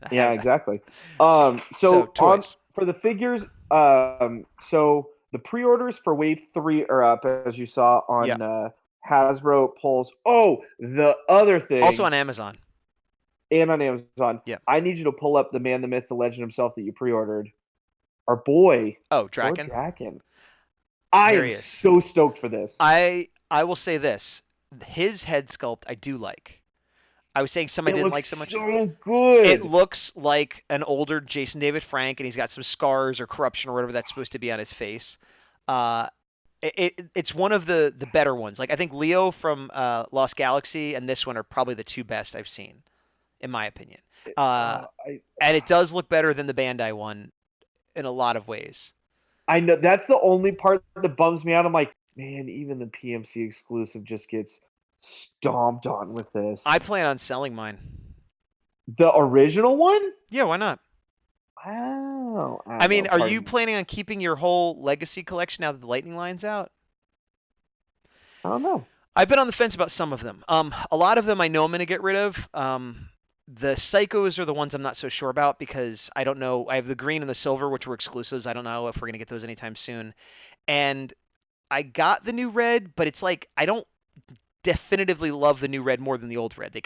I Yeah, have that. exactly. So So on toys. for the figures, so the pre-orders for Wave 3 are up, as you saw Yeah. on Hasbro polls. Oh, the other Also thing, on Amazon. and on Amazon, Yeah. I need you to pull up the man, the myth, the legend himself that you pre-ordered. Our boy, Oh, Lord Draken. Draken. I There am he is. so stoked for this. I will say this. His head sculpt I do like. I was saying some I It didn't looks like so much. so good. It looks like an older Jason David Frank, and he's got some scars or corruption or whatever that's supposed to be on his face. Uh, it's one of the better ones. Like I think Leo from Lost Galaxy and this one are probably the two best I've seen, in my opinion. I And it does look better than the Bandai one in a lot of ways. I know that's the only part that bums me out. I'm like, man, even the PMC exclusive just gets stomped on with this. I plan on selling mine. The original one? Yeah, why not? Wow. I mean, know, are pardon you me. planning on keeping your whole Legacy collection now that the Lightning line's out? I don't know. I've been on the fence about some of them. A lot of them I know I'm going to get rid of. The Psychos are the ones I'm not so sure about because I don't know. I have the green and the silver, which were exclusives. I don't know if we're going to get those anytime soon. And I got the new red, but it's like I don't definitively love the new red more than the old red. They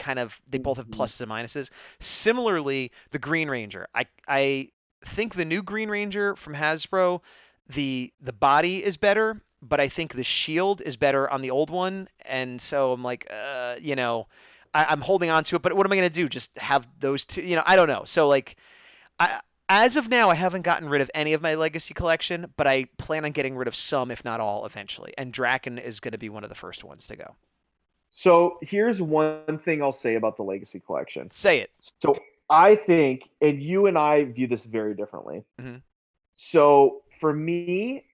both have Mhm. pluses and minuses. Similarly, the Green Ranger. I think the new Green Ranger from Hasbro, the body is better, but I think the shield is better on the old one, and so I'm like, I'm holding on to it. But what am I gonna do? Just have those two? I don't know. So like, I as of now, I haven't gotten rid of any of my legacy collection, but I plan on getting rid of some, if not all, eventually. And Draken is going to be one of the first ones to go. So here's one thing I'll say about the Legacy Collection. Say it. So I think, and you and I view this very differently. Mm-hmm. So for me,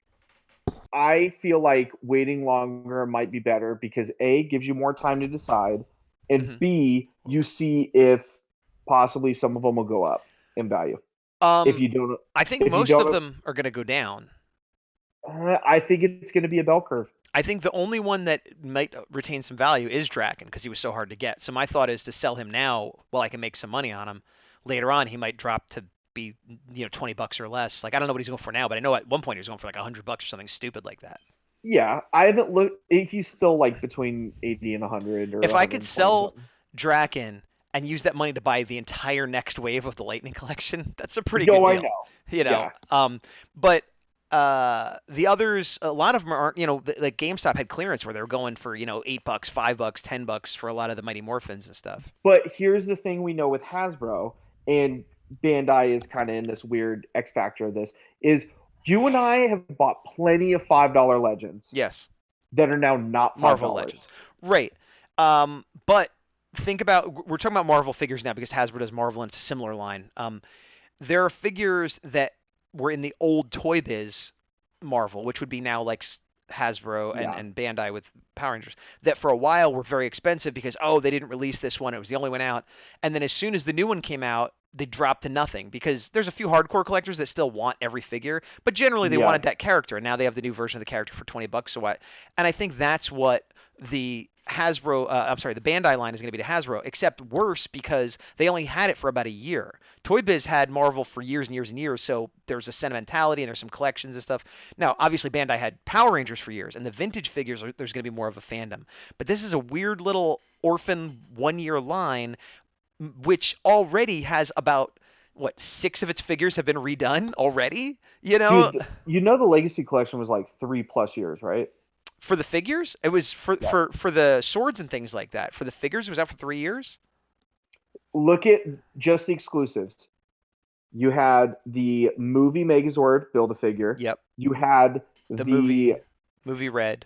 I feel like waiting longer might be better because A, gives you more time to decide, and Mhm. B, you see if possibly some of them will go up in value. If you don't, I think if you most don't- of them are going to go down. I think it's going to be a bell curve. I think the only one that might retain some value is Draken because he was so hard to get. So my thought is to sell him now while I can make some money on him. Later on, he might drop to be $20 or less. Like I don't know what he's going for now, but I know at one point he was going for like $100 or something stupid like that. Yeah, I haven't looked. He's still like between 80 and 100. Or If I could 120 sell something. Draken and use that money to buy the entire next wave of the Lightning Collection, that's a pretty No, good I deal. know. But the others, a lot of them aren't. Like GameStop had clearance where they were going for $8, $5, $10 for a lot of the Mighty Morphins and stuff. But here's the thing we know with Hasbro, and Bandai is kind of in this weird X factor of this, is you and I have bought plenty of $5 Legends Yes, that are now not $5. Marvel Legends, right? But think about we're talking about Marvel figures now because Hasbro does Marvel and it's a similar line. There are figures that were in the old Toy Biz Marvel, which would be now like Hasbro and Bandai with Power Rangers, that for a while were very expensive because they didn't release this one, it was the only one out, and then as soon as the new one came out, they dropped to nothing because there's a few hardcore collectors that still want every figure, but generally they wanted that character, and now they have the new version of the character for $20. So and I think that's what the the Bandai line is going to be to Hasbro, except worse because they only had it for about a year. Toy Biz had Marvel for years and years and years, so there's a sentimentality and there's some collections and stuff. Now, obviously, Bandai had Power Rangers for years, and the vintage figures, there's going to be more of a fandom. But this is a weird little orphan one-year line, which already has about, 6 of its figures have been redone already? Dude, the Legacy Collection was like 3+ years, right? For the figures, it was for the swords and things like that. For the figures, it was out for 3 years. Look at just the exclusives. You had the movie Megazord Build-A-Figure. Yep. You had the movie Red.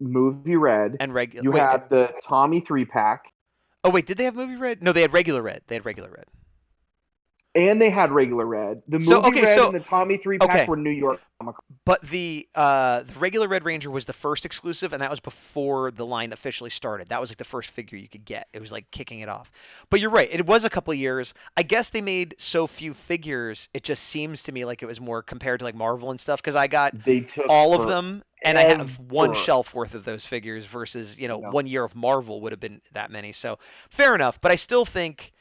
Movie Red. And regular. You had the Tommy 3-pack. Oh wait, did they have movie Red? No, they had regular Red. And they had regular Red. The movie Red and the Tommy 3-pack were New York Comic Con. But the regular Red Ranger was the first exclusive, and that was before the line officially started. That was like the first figure you could get. It was like kicking it off. But you're right. It was a couple of years. I guess they made so few figures. It just seems to me like it was more compared to like Marvel and stuff because I got all of them, and I have one shelf worth of those figures versus 1 year of Marvel would have been that many. So fair enough. But I still think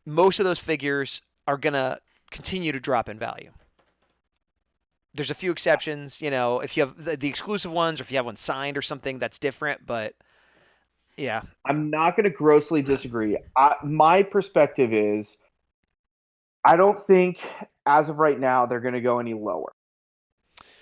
most of those figures are going to continue to drop in value. There's a few exceptions, if you have the exclusive ones or if you have one signed or something, that's different, but yeah. I'm not going to grossly disagree. My perspective is I don't think as of right now they're going to go any lower.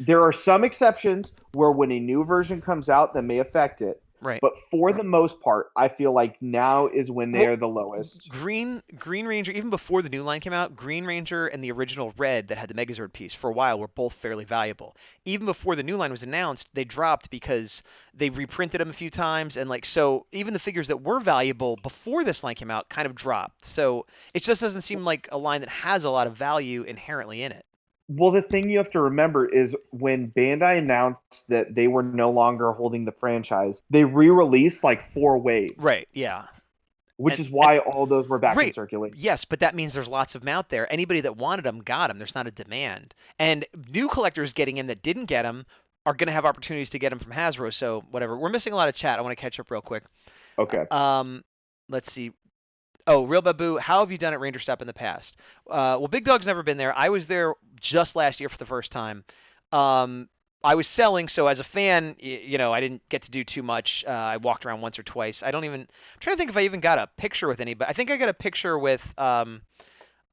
There are some exceptions where when a new version comes out that may affect it. Right. But for the most part, I feel like now is when they are the lowest. Green Ranger, even before the new line came out, Green Ranger and the original Red that had the Megazord piece for a while were both fairly valuable. Even before the new line was announced, they dropped because they reprinted them a few times, and so even the figures that were valuable before this line came out kind of dropped. So it just doesn't seem like a line that has a lot of value inherently in it. Well, the thing you have to remember is when Bandai announced that they were no longer holding the franchise, they re-released like 4 waves. Right, yeah. Which is why all those were back in circulation. Yes, but that means there's lots of them out there. Anybody that wanted them got them. There's not a demand. And new collectors getting in that didn't get them are going to have opportunities to get them from Hasbro. So whatever. We're missing a lot of chat. I want to catch up real quick. Okay. Let's see. Oh, Real Babu, how have you done at Rangerstop in the past? Well, Big Dog's never been there. I was there just last year for the first time. I was selling, so as a fan, I didn't get to do too much. I walked around once or twice. I'm trying to think if I even got a picture with anybody. I think I got a picture with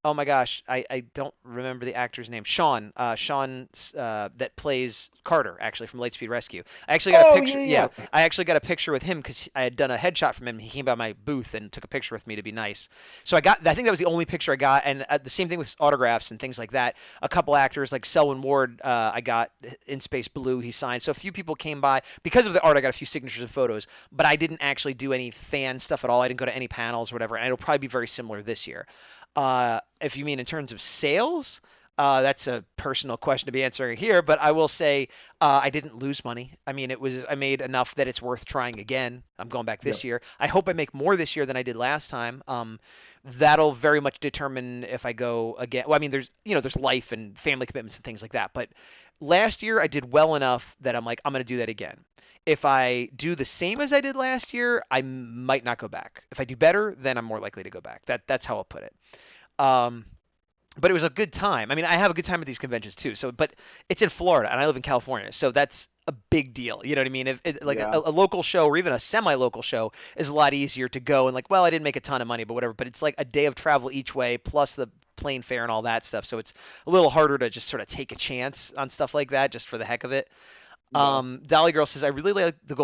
Oh my gosh, I don't remember the actor's name. Sean that plays Carter actually from Lightspeed Rescue. I actually got a Oh picture. yeah, Yeah, yeah. I actually got a picture with him because I had done a headshot from him. He came by my booth and took a picture with me to be nice. So I think that was the only picture I got, and the same thing with autographs and things like that. A couple actors like Selwyn Ward, I got in Space Blue. He signed. So a few people came by because of the art. I got a few signatures and photos, but I didn't actually do any fan stuff at all. I didn't go to any panels or whatever, and it'll probably be very similar this year. If you mean in terms of sales, that's a personal question to be answering here, but I will say I didn't lose money. I mean, I made enough that it's worth trying again. I'm going back Yep. this year. I hope I make more this year than I did last time. That'll very much determine if I go again. Well, I mean, there's life and family commitments and things like that, but last year I did well enough that I'm like, I'm going to do that again. If I do the same as I did last year, I might not go back. If I do better, then I'm more likely to go back. That's how I'll put it. Um, but it was a good time. I mean, I have a good time at these conventions too. So, but it's in Florida and I live in California, so that's a big deal. You know what I mean? If like Yeah. a local show or even a semi-local show is a lot easier to go and like, well, I didn't make a ton of money, but whatever. But it's like a day of travel each way plus the plane fare and all that stuff. So it's a little harder to just sort of take a chance on stuff like that just for the heck of it. Yeah. Dolly Girl says, I really like the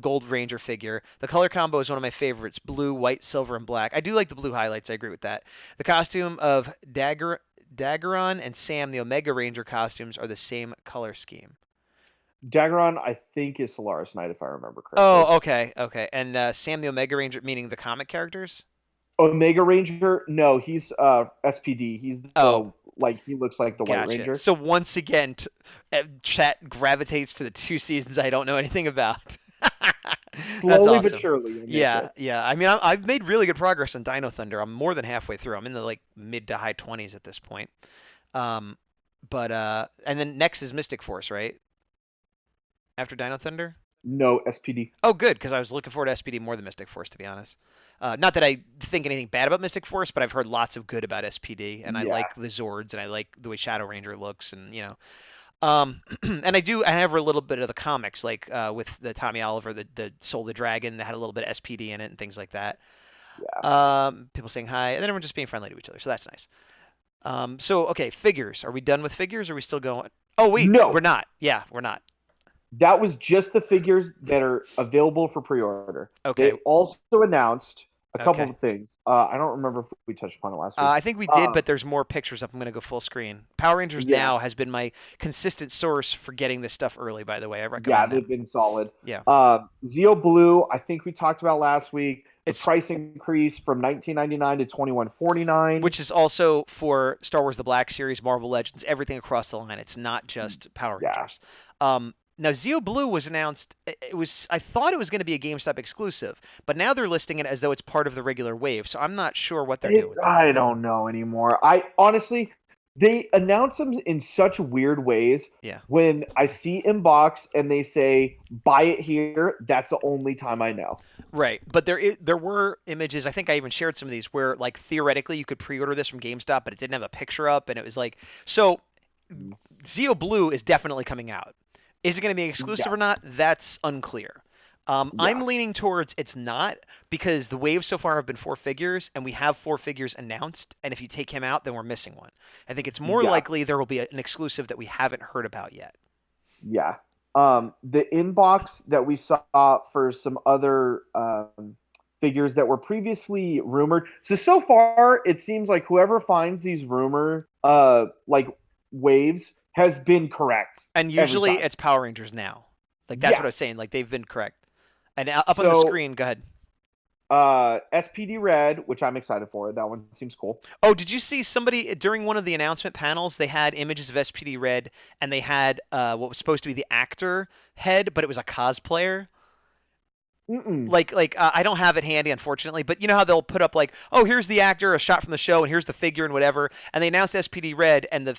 gold Ranger figure. The color combo is one of my favorites: blue, white, silver, and black. I do like the blue highlights. I agree with that. The costume of Daggeron and Sam, the Omega Ranger costumes, are the same color scheme. Daggeron, I think, is Solaris Knight, if I remember correctly. Oh, okay, okay. And Sam, the Omega Ranger, meaning the comic characters. Omega Ranger, no, he's SPD. He's Oh, the like he looks like the White gotcha. Ranger. So once again, chat gravitates to the two seasons I don't know anything about. That's Slowly but awesome. surely, you make Yeah, it. yeah. I mean, I've made really good progress on Dino Thunder. I'm more than halfway through. I'm in the like mid to high 20s at this point. Um, but and then next is Mystic Force, right? After Dino Thunder. No SPD. Oh, good, because I was looking forward to SPD more than Mystic Force, to be honest. Not that I think anything bad about Mystic Force, but I've heard lots of good about SPD, and I Yeah. like the Zords, and I like the way Shadow Ranger looks, and and I have a little bit of the comics, like with the Tommy Oliver, the Soul of the Dragon, that had a little bit of SPD in it and things like that. Yeah. People saying hi, and then everyone just being friendly to each other, so that's nice. So okay, figures. Are we done with figures? Or are we still going? Oh wait, No, we're not. Yeah, we're not. that was just the figures that are available for pre-order. Okay, They also announced a couple okay. of things. I don't remember if we touched upon it last week. I think we did, Um, but there's more pictures up. I'm going to go full screen. Power Rangers yeah, Now has been my consistent source for getting this stuff early, by the way. I yeah, recommend they've them. been solid. Yeah. Zeo Blue, I think we talked about last week. The It's price increase from 19.99 to 21.49. which is also for Star Wars The Black Series, Marvel Legends, everything across the line. It's not just Power Yeah. Rangers. Now Zeo Blue was announced. I thought it was going to be a GameStop exclusive, but now they're listing it as though it's part of the regular wave. So I'm not sure what they're doing with that. I don't know anymore. I honestly, they announce them in such weird ways. Yeah. When I see inbox and they say buy it here, that's the only time I know. Right, but there were images. I think I even shared some of these where like theoretically you could pre-order this from GameStop, but it didn't have a picture up, and it was like so. Zeo Blue is definitely coming out. Is it going to be exclusive or Yes. not? That's unclear. I'm Yeah. leaning towards it's not because the waves so far have been four figures, and we have four figures announced. And if you take him out, then we're missing one. I think it's more Yeah. likely there will be an exclusive that we haven't heard about yet. Yeah. The inbox that we saw for some other figures that were previously rumored. So far, it seems like whoever finds these rumor like waves has been correct. And every usually time. it's Power Rangers now. Like that's Yeah. what I was saying. Like they've been correct. And up on the So screen, go ahead. SPD Red, which I'm excited for. That one seems cool. Oh, did you see somebody during one of the announcement panels? They had images of SPD Red, and they had what was supposed to be the actor head, but it was a cosplayer. Mm-mm. Like I don't have it handy, unfortunately, but you know how they'll put up like, oh, here's the actor, a shot from the show, and here's the figure and whatever. And they announced SPD Red, and the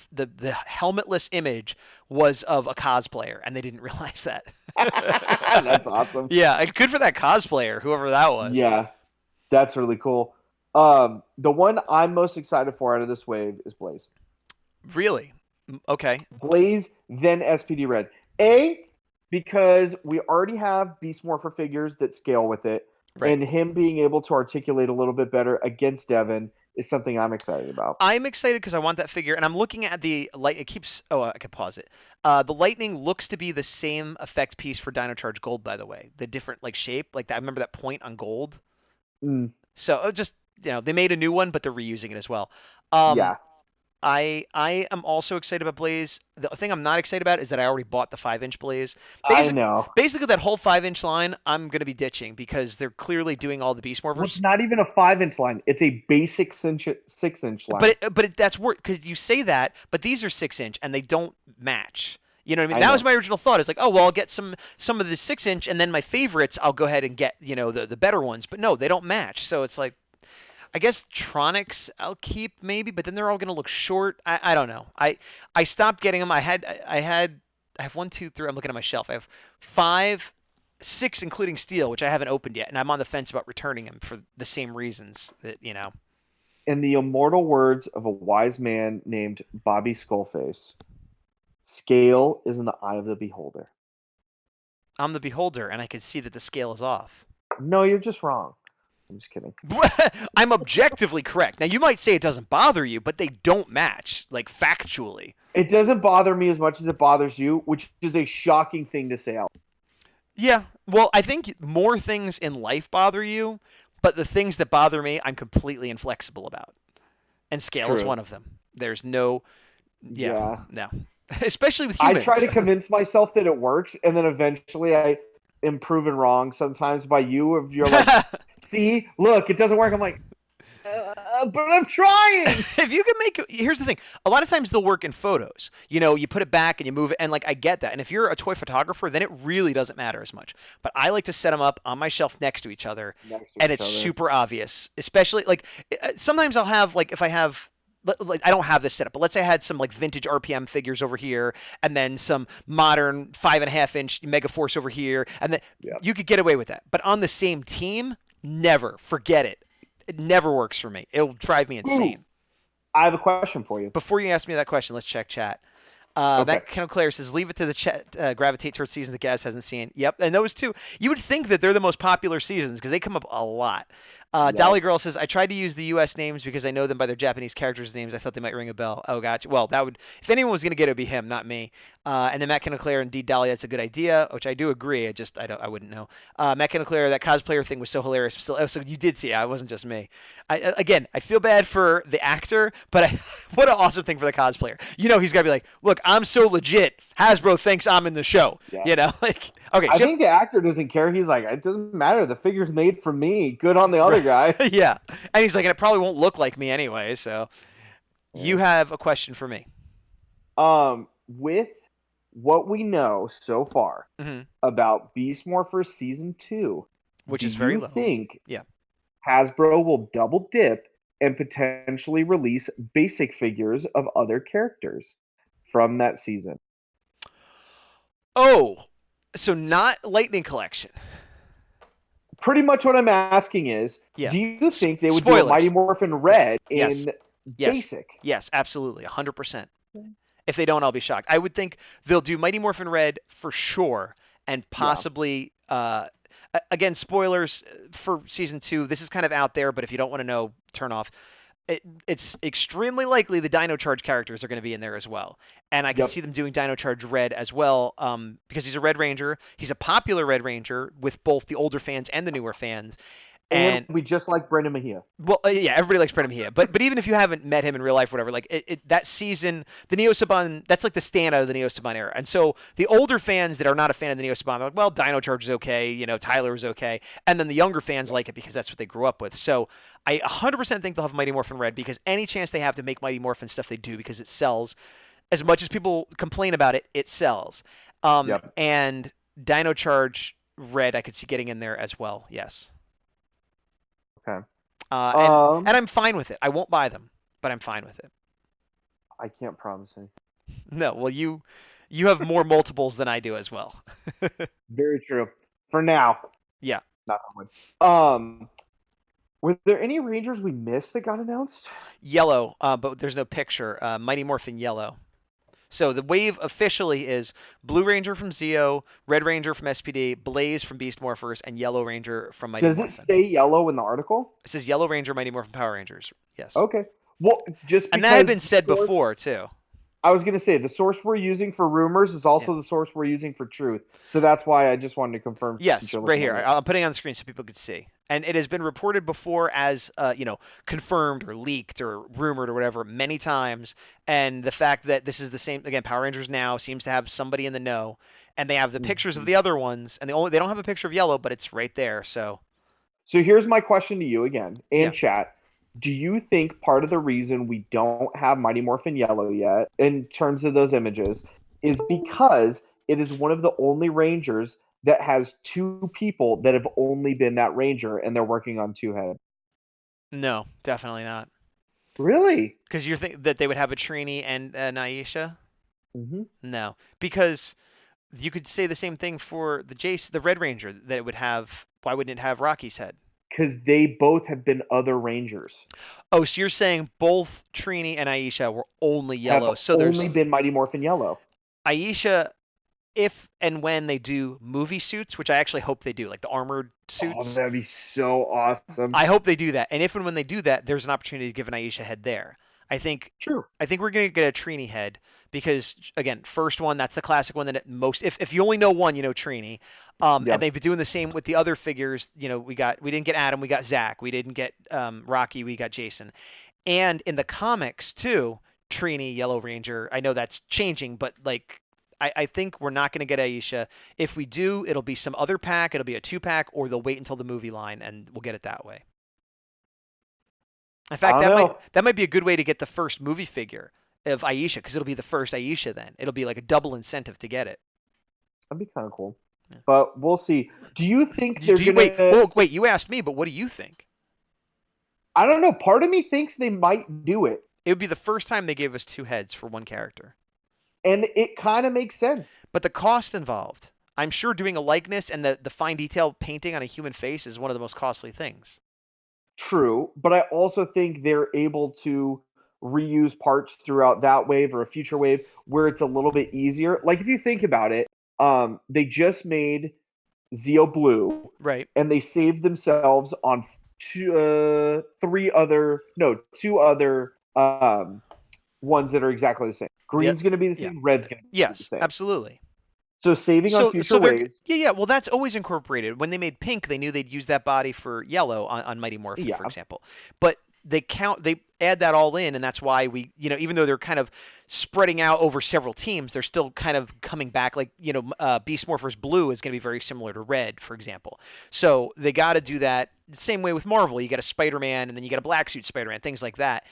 helmetless image was of a cosplayer, and they didn't realize that. That's awesome. Yeah, good for that cosplayer, whoever that was. Yeah, that's really cool. The one I'm most excited for out of this wave is Blaze. Really? Okay. Blaze, then SPD Red. Because we already have Beast Morpher figures that scale with it. Right. And him being able to articulate a little bit better against Devin is something I'm excited about. I'm excited because I want that figure, and I'm looking at the light. It keeps. Oh, I can pause it. The lightning looks to be the same effect piece for Dino Charge Gold, by the way. The different like shape, like that. I remember that point on Gold. Mm, So just they made a new one, but they're reusing it as well. Um, yeah. I am also excited about Blaze. The thing I'm not excited about is that I already bought the 5-inch Blaze. I know. Basically, that whole 5-inch line I'm gonna be ditching because they're clearly doing all the Beast Well, it's Morphers. not even a 5-inch line. It's a basic 6-inch line. But that's work because you say that, but these are 6-inch and they don't match. You know what I mean? I That know. was my original thought. It's like, oh well, I'll get some of the 6-inch, and then my favorites I'll go ahead and get the better ones. But no, they don't match. So it's like, I guess Tronics I'll keep maybe, but then they're all gonna look short. I don't know. I stopped getting them. I have 1, 2, 3. I'm looking at my shelf. I have 5, 6, including steel, which I haven't opened yet, and I'm on the fence about returning them for the same reasons that. In the immortal words of a wise man named Bobby Skullface, scale is in the eye of the beholder. I'm the beholder, and I can see that the scale is off. No, you're just wrong. I'm just kidding. I'm objectively correct. Now, you might say it doesn't bother you, but they don't match, like, factually. It doesn't bother me as much as it bothers you, which is a shocking thing to say out. Yeah, well, I think more things in life bother you, but the things that bother me, I'm completely inflexible about. And scale is True. one of them. There's no... Yeah. No. Especially with humans. I try to convince myself that it works, and then eventually I am proven wrong sometimes by you. If you're like, see, look, it doesn't work. I'm like, but I'm trying. If you can make it, here's the thing. A lot of times they'll work in photos. You put it back and you move it, and like I get that. And if you're a toy photographer, then it really doesn't matter as much. But I like to set them up on my shelf next to each other, and it's super obvious. Especially like sometimes I'll have like if I have. Like I don't have this set up, but let's say I had some like vintage RPM figures over here, and then some modern 5.5-inch Megaforce over here, and then you could get away with that. But on the same team, never. Forget it. It never works for me. It'll drive me insane. Ooh, I have a question for you. Before you ask me that question, let's check chat. Okay. Matt Kendall Clare says, leave it to the chat, gravitate towards seasons that Gaz hasn't seen. Yep, and those two, you would think that they're the most popular seasons because they come up a lot. Dolly Girl says, I tried to use the U.S. names because I know them by their Japanese characters' names. I thought they might ring a bell. Oh, gotcha. Well, that would, if anyone was going to get it, would be him, not me. And then Matt Kendall Clare, indeed, Dolly, that's a good idea, which I do agree. I wouldn't know. Matt Kendall Clare, that cosplayer thing was so hilarious. Still, so you did see it. It wasn't just me. Again, I feel bad for the actor, but what an awesome thing for the cosplayer. He's got to be like, look, I'm so legit. Hasbro thinks I'm in the show. Yeah. Like, okay. I think the actor doesn't care. He's like, it doesn't matter. The figure's made for me. Good on the other guy. Yeah. And he's like, and it probably won't look like me anyway. So you have a question for me. With what we know so far about Beast Morphers Season 2, which is very low. Do you think Hasbro will double dip and potentially release basic figures of other characters from that season? Oh, so not Lightning Collection. Pretty much what I'm asking is, do you think they would do a Mighty Morphin Red in basic? Yes, absolutely, 100%. If they don't, I'll be shocked. I would think they'll do Mighty Morphin Red for sure, and possibly, again, spoilers for Season 2. This is kind of out there, but if you don't want to know, turn off. It's extremely likely the Dino Charge characters are going to be in there as well. And I can see them doing Dino Charge Red as well, because he's a Red Ranger. He's a popular Red Ranger with both the older fans and the newer fans. And we just like Brendan Mejia. Well, yeah, everybody likes Brendan Mejia. But even if you haven't met him in real life, whatever, like that season, the Neo Saban, that's like the standout of the Neo Saban era. And so the older fans that are not a fan of the Neo Saban are like, well, Dino Charge is okay, Tyler was okay. And then the younger fans like it because that's what they grew up with. So I 100% think they'll have Mighty Morphin Red because any chance they have to make Mighty Morphin stuff, they do because it sells. As much as people complain about it, it sells. And Dino Charge Red, I could see getting in there as well. Yes. Okay. And I'm fine with it. I won't buy them, but I'm fine with it. I can't promise anything. No, well, you have more multiples than I do as well. Very true. For now. Yeah. Not one. Were there any Rangers we missed that got announced? Yellow, but there's no picture. Mighty Morphin Yellow. So the wave officially is Blue Ranger from Zeo, Red Ranger from SPD, Blaze from Beast Morphers, and Yellow Ranger from Mighty Does it Morphin. say yellow in the article? It says Yellow Ranger, Mighty Morphin, Power Rangers. Yes. Okay. Well, just And that had because been said the source- before too. I was going to say the source we're using for rumors is also Yeah. the source we're using for truth. So that's why I just wanted to confirm. since Yes, you're right looking here. at it. I'm putting it on the screen so people could see. And it has been reported before as, confirmed or leaked or rumored or whatever many times. And the fact that this is the same, again, Power Rangers Now seems to have somebody in the know, and they have the pictures of the other ones, and they don't have a picture of Yellow, but it's right there. So here's my question to you again, and Yeah. chat. Do you think part of the reason we don't have Mighty Morphin Yellow yet, in terms of those images, is because it is one of the only Rangers that has two people that have only been that Ranger, and they're working on two heads? no, definitely not. Really? Because you think that they would have a Trini and an Aisha? Mm-hmm. No, because you could say the same thing for the Red Ranger, that it would have. Why wouldn't it have Rocky's head? Because they both have been other Rangers. Oh, so you're saying both Trini and Aisha were only Yellow. Have So there's only been Mighty Morphin Yellow. Aisha, if and when they do movie suits, which I actually hope they do, like the armored Oh, suits. that'd be so awesome. I hope they do that. And if and when they do that, there's an opportunity to give an Aisha head there. I think True. we're gonna get a Trini head because again, first one, that's the classic one that at most if you only know one, you know Trini. Yep. And they've been doing the same with the other figures. We didn't get Adam, we got Zach. We didn't get Rocky, we got Jason. And in the comics too, Trini, Yellow Ranger. I know that's changing, but like I think we're not going to get Aisha. If we do, it'll be some other pack. It'll be a 2-pack, or they'll wait until the movie line and we'll get it that way. In fact, I don't know. that might be a good way to get the first movie figure of Aisha, because it'll be the first Aisha then. It'll be like a double incentive to get it. That'd be kind of cool. Yeah. But we'll see. Do you think they're gonna Wait, you asked me, but what do you think? I don't know. Part of me thinks they might do it. It would be the first time they gave us 2 heads for one character. And it kind of makes sense. But the cost involved. I'm sure doing a likeness and the fine detail painting on a human face is one of the most costly things. True. But I also think they're able to reuse parts throughout that wave or a future wave where it's a little bit easier. Like if you think about it, they just made Zeo Blue. Right. And they saved themselves on two other ones that are exactly the same. Green's going to be the same. Red's going to be the Yes, same. absolutely. So saving on future waves. Yeah. Well, that's always incorporated. When they made Pink, they knew they'd use that body for Yellow on Mighty Morphin, for example. But they add that all in, and that's why we, even though they're kind of spreading out over several teams, they're still kind of coming back. Like, Beast Morphers Blue is going to be very similar to Red, for example. So they got to do that the same way with Marvel. You got a Spider-Man, and then you got a black suit Spider-Man, things like that.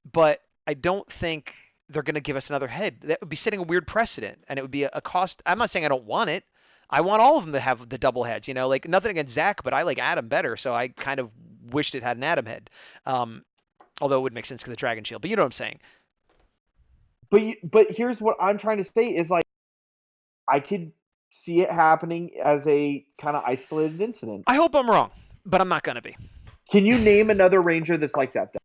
But I don't think they're going to give us another head. That would be setting a weird precedent, and it would be a cost. I'm not saying I don't want it. I want all of them to have the double heads. Like nothing against Zach, but I like Adam better, so I kind of wished it had an Adam head. Although it would make sense because of the Dragon Shield. But you know what I'm saying. But here's what I'm trying to say is like I could see it happening as a kind of isolated incident. I hope I'm wrong, but I'm not going to be. Can you name another Ranger that's like that then?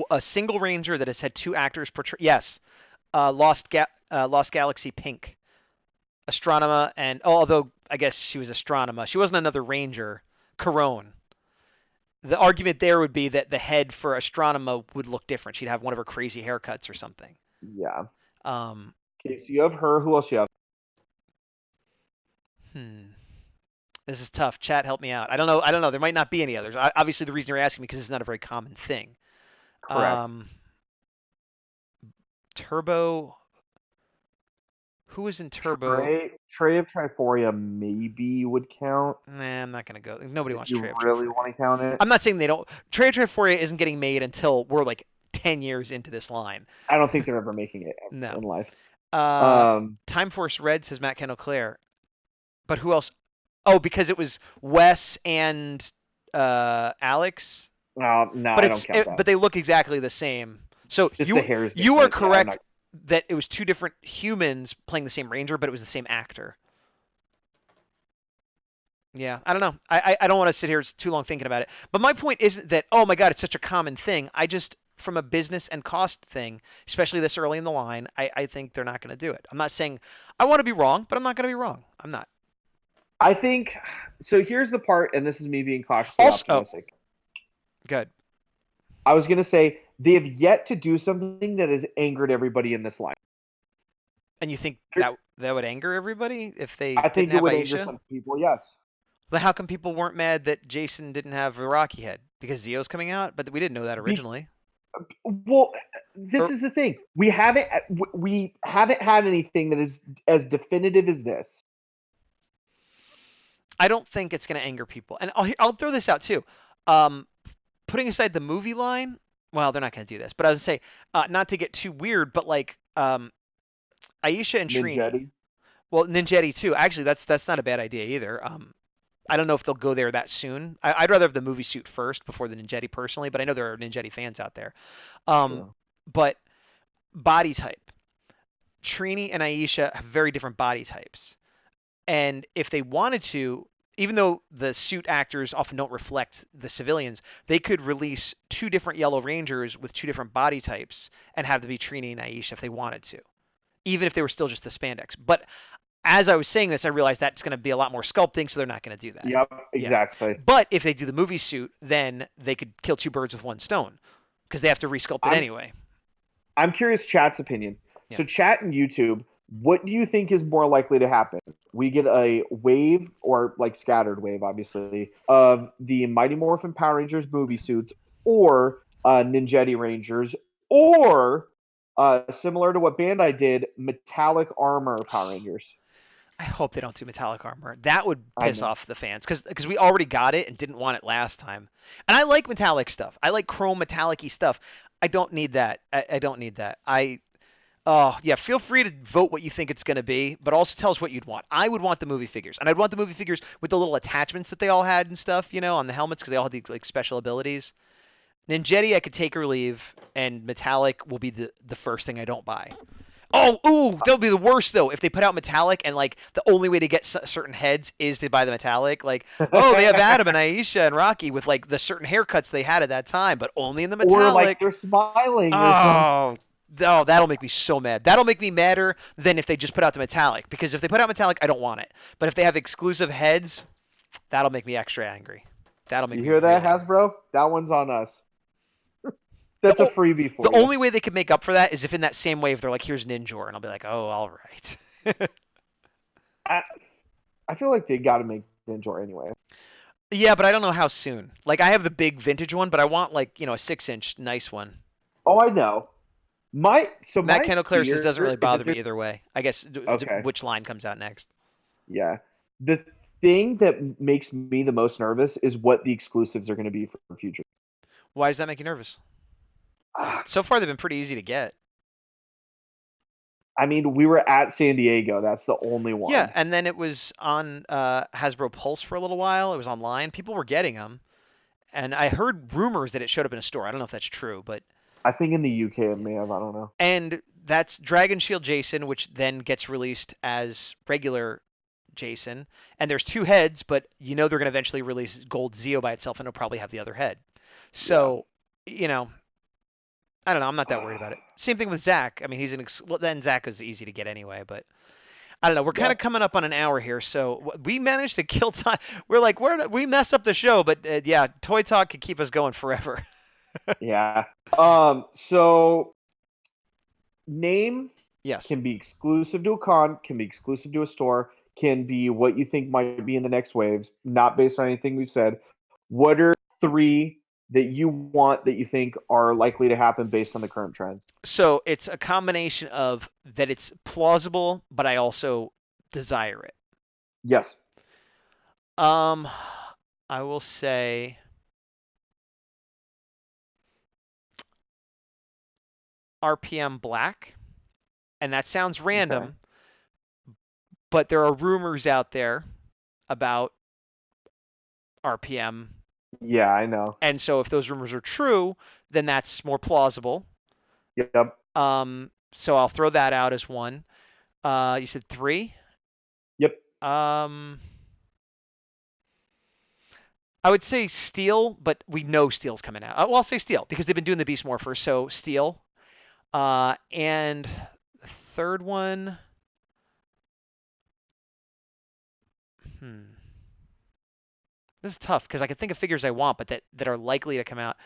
A single Ranger that has had 2 actors portray. Yes, Lost Galaxy Pink, Astronema, and although I guess she was Astronema, she wasn't another Ranger. Corone. The argument there would be that the head for Astronema would look different. She'd have one of her crazy haircuts or something. Yeah. Okay, so you have her. Who else you have? This is tough. Chat, help me out. I don't know. There might not be any others. Obviously, the reason you're asking me because it's not a very common thing. Correct. Turbo. Who is in Turbo? Trey of Triforia maybe would count. Nah, I'm not gonna go. Nobody wants You Trey of really Triforia. want to count it? I'm not saying they don't. Trey of Triforia isn't getting made until we're like 10 years into this line. I don't think they're ever making it No. in life. Time Force Red, says Matt Kendall Clare. But who else? Oh, because it was Wes and Alex. No, But I don't count that. But they look exactly the same. So Just the hair is you are different. Yeah, correct that it was 2 different humans playing the same Ranger, but it was the same actor. Yeah, I don't know. I don't want to sit here too long thinking about it. But my point isn't that, oh my God, it's such a common thing. I just from a business and cost thing, especially this early in the line, I think they're not going to do it. I'm not saying I want to be wrong, but I'm not going to be wrong. I'm not. I think so. Here's the part, and this is me being cautiously Also, optimistic. Good. I was going to say they have yet to do something that has angered everybody in this line. And you think that would anger everybody if they I think didn't it have would Aisha? anger some people. Yes. But how come people weren't mad that Jason didn't have a Rocky head? Because Zio's coming out, but we didn't know that originally. Well, this is the thing. We haven't had anything that is as definitive as this. I don't think it's going to anger people. And I'll throw this out too. Putting aside the movie line, well, they're not going to do this. But I was going to say, not to get too weird, but like Aisha and Trini. Ninjetti. Well, Ninjetti too. Actually, that's not a bad idea either. I don't know if they'll go there that soon. I'd rather have the movie suit first before the Ninjetti personally, but I know there are Ninjetti fans out there. Sure. But body type. Trini and Aisha have very different body types. And if they wanted to, even though the suit actors often don't reflect the civilians, they could release 2 different Yellow Rangers with 2 different body types and have them be Trini and Aisha if they wanted to, even if they were still just the spandex. But as I was saying this, I realized that's going to be a lot more sculpting, so they're not going to do that. Yep, exactly. Yeah. But if they do the movie suit, then they could kill 2 birds with 1 stone because they have to resculpt it anyway. I'm curious chat's opinion. Yeah. So chat and YouTube, what do you think is more likely to happen? We get a wave, or like scattered wave, obviously, of the Mighty Morphin Power Rangers movie suits, or Ninjetti Rangers, or similar to what Bandai did, metallic armor Power Rangers. I hope they don't do metallic armor. That would piss off the fans because we already got it and didn't want it last time. And I like metallic stuff. I like chrome metallic-y stuff. I don't need that. I don't need that. Oh, yeah, feel free to vote what you think it's going to be, but also tell us what you'd want. I would want the movie figures. And I'd want the movie figures with the little attachments that they all had and stuff, on the helmets because they all had these like special abilities. Ninjetti I could take or leave, and metallic will be the first thing I don't buy. Oh, ooh, that would be the worst though if they put out metallic and like the only way to get certain heads is to buy the metallic. Like, oh, they have Adam and Aisha and Rocky with like the certain haircuts they had at that time, but only in the metallic. Or like they're smiling. Oh, that'll make me so mad. That'll make me madder than if they just put out the metallic. Because if they put out metallic, I don't want it. But if they have exclusive heads, that'll make me extra angry. That'll make you me hear that, really Hasbro? That one's on us. That's a freebie for you. The only way they could make up for that is if in that same wave they're like, here's Ninjor, and I'll be like, oh, all right. I feel like they got to make Ninjor anyway. Yeah, but I don't know how soon. Like, I have the big vintage one, but I want like a 6-inch nice one. Oh, I know. Matt Kendall Clare says doesn't really bother me either way. I guess which line comes out next. Yeah. The thing that makes me the most nervous is what the exclusives are going to be for the future. Why does that make you nervous? So far, they've been pretty easy to get. I mean, we were at San Diego. That's the only one. Yeah, and then it was on Hasbro Pulse for a little while. It was online. People were getting them. And I heard rumors that it showed up in a store. I don't know if that's true, but... I think in the UK it may have. I don't know. And that's Dragon Shield Jason, which then gets released as regular Jason. And there's 2 heads, but they're going to eventually release Gold Zeo by itself, and it'll probably have the other head. So, I don't know. I'm not that worried about it. Same thing with Zach. I mean, he's then Zach is easy to get anyway, but I don't know. We're kind of coming up on an hour here, so we managed to kill time. We're like, we messed up the show, but yeah, Toy Talk could keep us going forever. Yeah. So name can be exclusive to a con, can be exclusive to a store, can be what you think might be in the next waves, not based on anything we've said. What are 3 that you want that you think are likely to happen based on the current trends? So it's a combination of that it's plausible, but I also desire it. Yes. I will say RPM Black, and that sounds random, but there are rumors out there about RPM. Yeah, I know. And so if those rumors are true, then that's more plausible. Yep. So I'll throw that out as one. You said 3? Yep. I would say Steel, but we know Steel's coming out. Well, I'll say Steel because they've been doing the Beast Morphers, so Steel. And the third one. This is tough because I can think of figures I want, but that are likely to come out.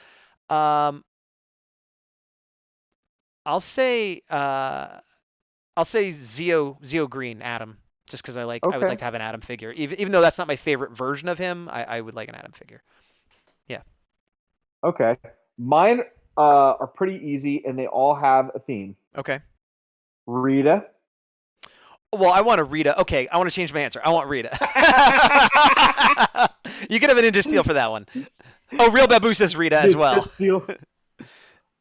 Um, I'll say Zeo Green Adam, just because I would Okay. like to have an Adam figure, even though that's not my favorite version of him. I would like an Adam figure. Yeah. Okay. Mine are pretty easy, and they all have a theme. Okay. Rita. Well, I want a Rita. Okay, I want to change my answer. I want Rita. You can have a Ninja Steel for that one. Oh, Real Babu says Rita as well.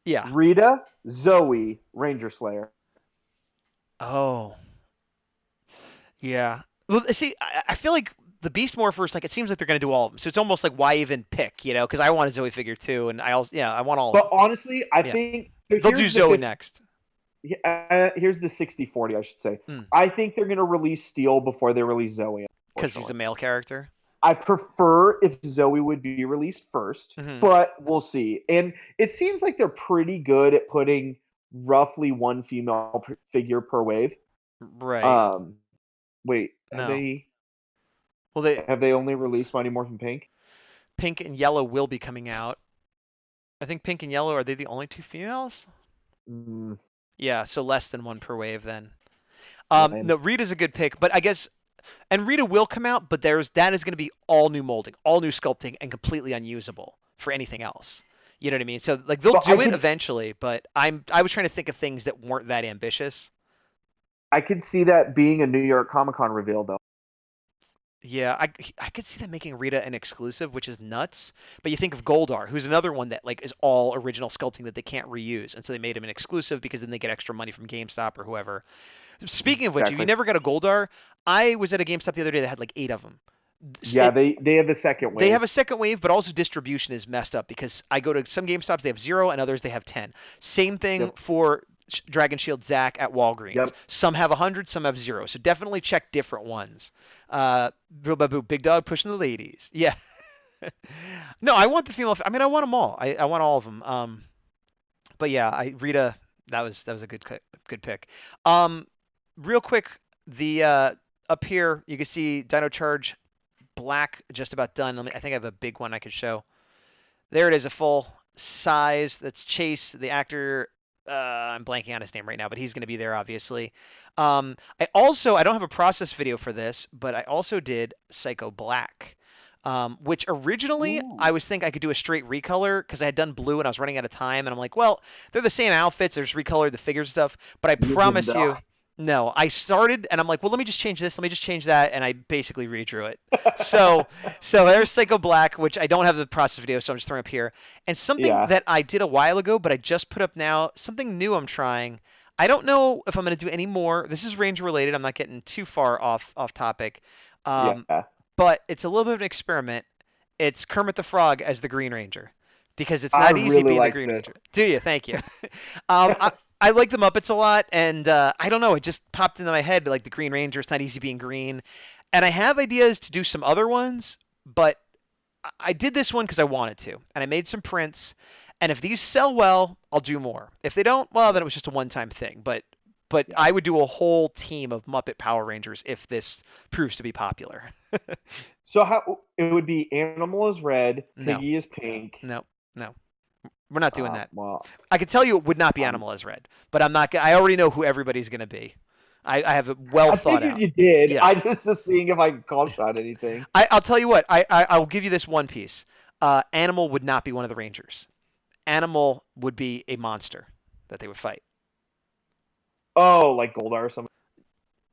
Yeah. Rita, Zoe, Ranger Slayer. Oh. Yeah. Well, see, I feel like the Beast Morphers, like, it seems like they're going to do all of them. So it's almost like, why even pick, Because I want a Zoe figure too, and I want all of them. But honestly, I think they'll do Zoe next. Here's the 60-40, I should say. I think they're going to release Steel before they release Zoe. Because he's a male character? I prefer if Zoe would be released first, but we'll see. And it seems like they're pretty good at putting roughly one female figure per wave. Right. Wait, no. have they only released Mighty Morphin Pink? Pink and Yellow will be coming out. I think Pink and Yellow, are they the only two females? Yeah, so less than one per wave then. No, Rita's a good pick, but I guess, and Rita will come out, but that is going to be all new molding, all new sculpting, and completely unusable for anything else. You know what I mean? So like they'll do it eventually, but I was trying to think of things that weren't that ambitious. I could see that being a New York Comic-Con reveal, though. Yeah, I could see them making Rita an exclusive, which is nuts. But you think of Goldar, who's another one that like is all original sculpting that they can't reuse, and so they made him an exclusive because then they get extra money from GameStop or whoever. Speaking of which, if you never got a Goldar, I was at a GameStop the other day that had like 8 of them. Yeah, they have a second wave. They have a second wave, but also distribution is messed up because I go to some GameStops, they have 0, and others they have 10. Same thing for Dragon Shield Zack at Walgreens. Yep. Some have 100, some have 0. So definitely check different ones. Real Babu, Big Dog pushing the ladies. Yeah. No, I want the female. I mean, I want them all. I want all of them. But yeah, Rita, that was a good pick. Real quick, the up here you can see Dino Charge Black just about done. I think I have a big one I could show. There it is, a full size. That's Chase, the actor. I'm blanking on his name right now, but he's going to be there, obviously. I don't have a process video for this, but I also did Psycho Black, which originally I was thinking I could do a straight recolor because I had done blue and I was running out of time. And I'm like, well, they're the same outfits. They're just recolored the figures and stuff. But I promise you, no, I started and I'm like, well, let me just change this. Let me just change that. And I basically redrew it. So there's Psycho Black, which I don't have the process video, so I'm just throwing up here. And something that I did a while ago, but I just put up now, something new I'm trying. I don't know if I'm going to do any more. This is Ranger related. I'm not getting too far off topic. But it's a little bit of an experiment. It's Kermit the Frog as the Green Ranger because it's not easy being the Green Ranger. Do you? Thank you. I like the Muppets a lot, and I don't know, it just popped into my head, like the Green Ranger, it's not easy being green. And I have ideas to do some other ones, but I did this one because I wanted to, and I made some prints, and if these sell well, I'll do more. If they don't, well, then it was just a one-time thing, but I would do a whole team of Muppet Power Rangers if this proves to be popular. So how it would be Animal is red, Piggy is pink. No. We're not doing that. Well, I can tell you it would not be Animal as red, but I'm not. I already know who everybody's going to be. I have it well thought out. I figured you did. Yeah. I just was seeing if I can call shot anything. I'll tell you what. I'll give you this one piece. Animal would not be one of the Rangers. Animal would be a monster that they would fight. Oh, like Goldar or something.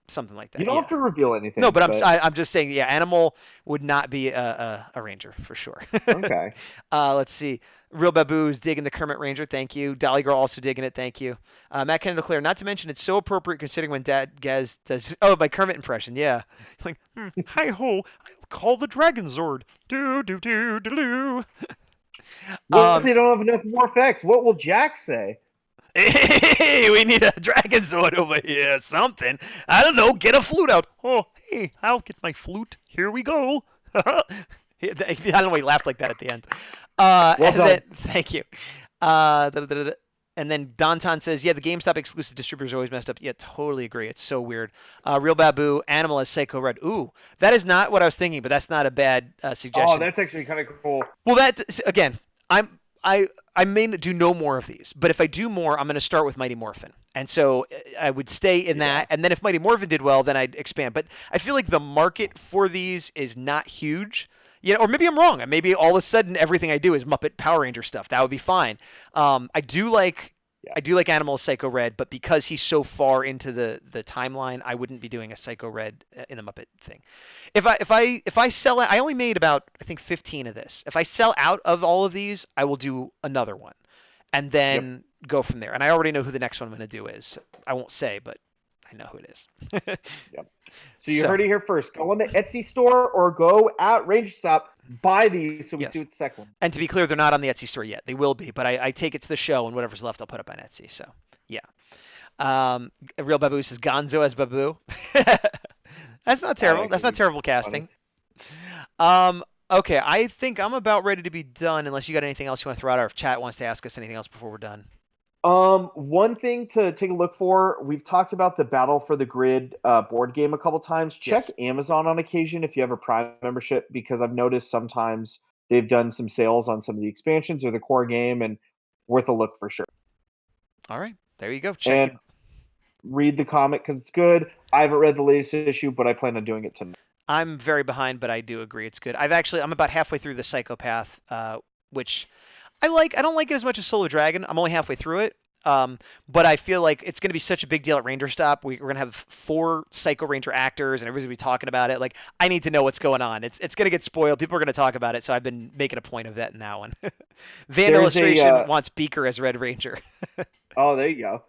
Something like that. You don't have to reveal anything. No, but I'm just saying, yeah, Animal would not be a Ranger for sure. Okay. Let's see. Real Babu's digging the Kermit Ranger. Thank you. Dolly Girl also digging it. Thank you. Matt Kennedy Claire. Not to mention, it's so appropriate considering when Dad Gaz does. Oh, my Kermit impression. Yeah. Like, hi ho, I'll call the Dragon Zord. Do do do do do. What if they don't have enough more effects? What will Jack say? Hey, we need a Dragon Zord over here. Something. I don't know. Get a flute out. Oh, hey, I'll get my flute. Here we go. I don't know why he laughed like that at the end. Well and done. then thank you. And then Danton says, yeah, the GameStop exclusive distributors are always messed up. Yeah, totally agree. It's so weird. Real Babu, Animal as Psycho Red. Ooh, that is not what I was thinking, but that's not a bad suggestion. Oh, that's actually kind of cool. Well, that again, I may do no more of these, but if I do more, I'm going to start with Mighty Morphin, and so I would stay in that, and then if Mighty Morphin did well, then I'd expand. But I feel like the market for these is not huge. Or maybe I'm wrong. Maybe all of a sudden everything I do is Muppet Power Ranger stuff. That would be fine. I do like Animal Psycho Red, but because he's so far into the timeline, I wouldn't be doing a Psycho Red in the Muppet thing. If I sell it, I only made about I think 15 of this. If I sell out of all of these, I will do another one, and then go from there. And I already know who the next one I'm going to do is. I won't say, but I know who it is. Yep. So you heard it here first. Go on the Etsy store or go at Rangerstop. Buy these so we see what the second one. And to be clear, they're not on the Etsy store yet. They will be, but I take it to the show, and whatever's left I'll put up on Etsy. So, yeah. Real Babu says Gonzo as Babu. That's not terrible. That's not terrible casting. Okay, I think I'm about ready to be done unless you got anything else you want to throw out, or if chat wants to ask us anything else before we're done. One thing to take a look for, we've talked about the Battle for the Grid board game a couple times. Check Amazon on occasion if you have a Prime membership, because I've noticed sometimes they've done some sales on some of the expansions or the core game, and worth a look for sure. All right, there you go. Check it. Read the comic because it's good. I haven't read the latest issue, but I plan on doing it tonight. I'm very behind, but I do agree it's good. I'm about halfway through the Psychopath, which I like. I don't like it as much as Solo Dragon. I'm only halfway through it. But I feel like it's going to be such a big deal at Rangerstop. We're going to have 4 Psycho Ranger actors, and everybody's going to be talking about it. Like, I need to know what's going on. It's going to get spoiled. People are going to talk about it, so I've been making a point of that in that one. Van Illustration wants Beaker as Red Ranger. Oh, there you go.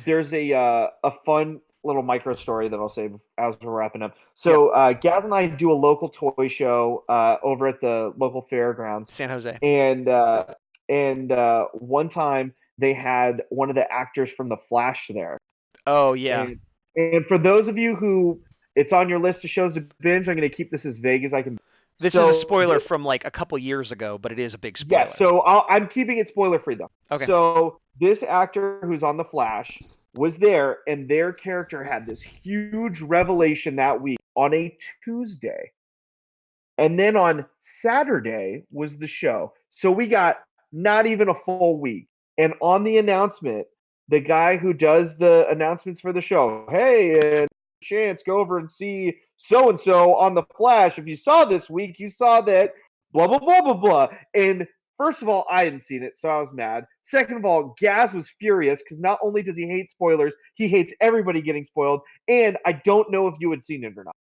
There's a fun little micro story that I'll say as we're wrapping up. So Gaz and I do a local toy show over at the local fairgrounds, San Jose, and one time they had one of the actors from The Flash there. Oh yeah. And for those of you who it's on your list of shows to binge, I'm going to keep this as vague as I can. This is a spoiler from like a couple years ago, but it is a big spoiler. Yeah, so I'm keeping it spoiler free though. Okay. So this actor who's on The Flash was there, and their character had this huge revelation that week on a Tuesday. And then on Saturday was the show. So we got not even a full week. And on the announcement, the guy who does the announcements for the show, hey, and chance, go over and see so-and-so on The Flash. If you saw this week, you saw that blah, blah, blah, blah, blah. And first of all, I hadn't seen it, so I was mad. Second of all, Gaz was furious because not only does he hate spoilers, he hates everybody getting spoiled. And I don't know if you had seen it or not.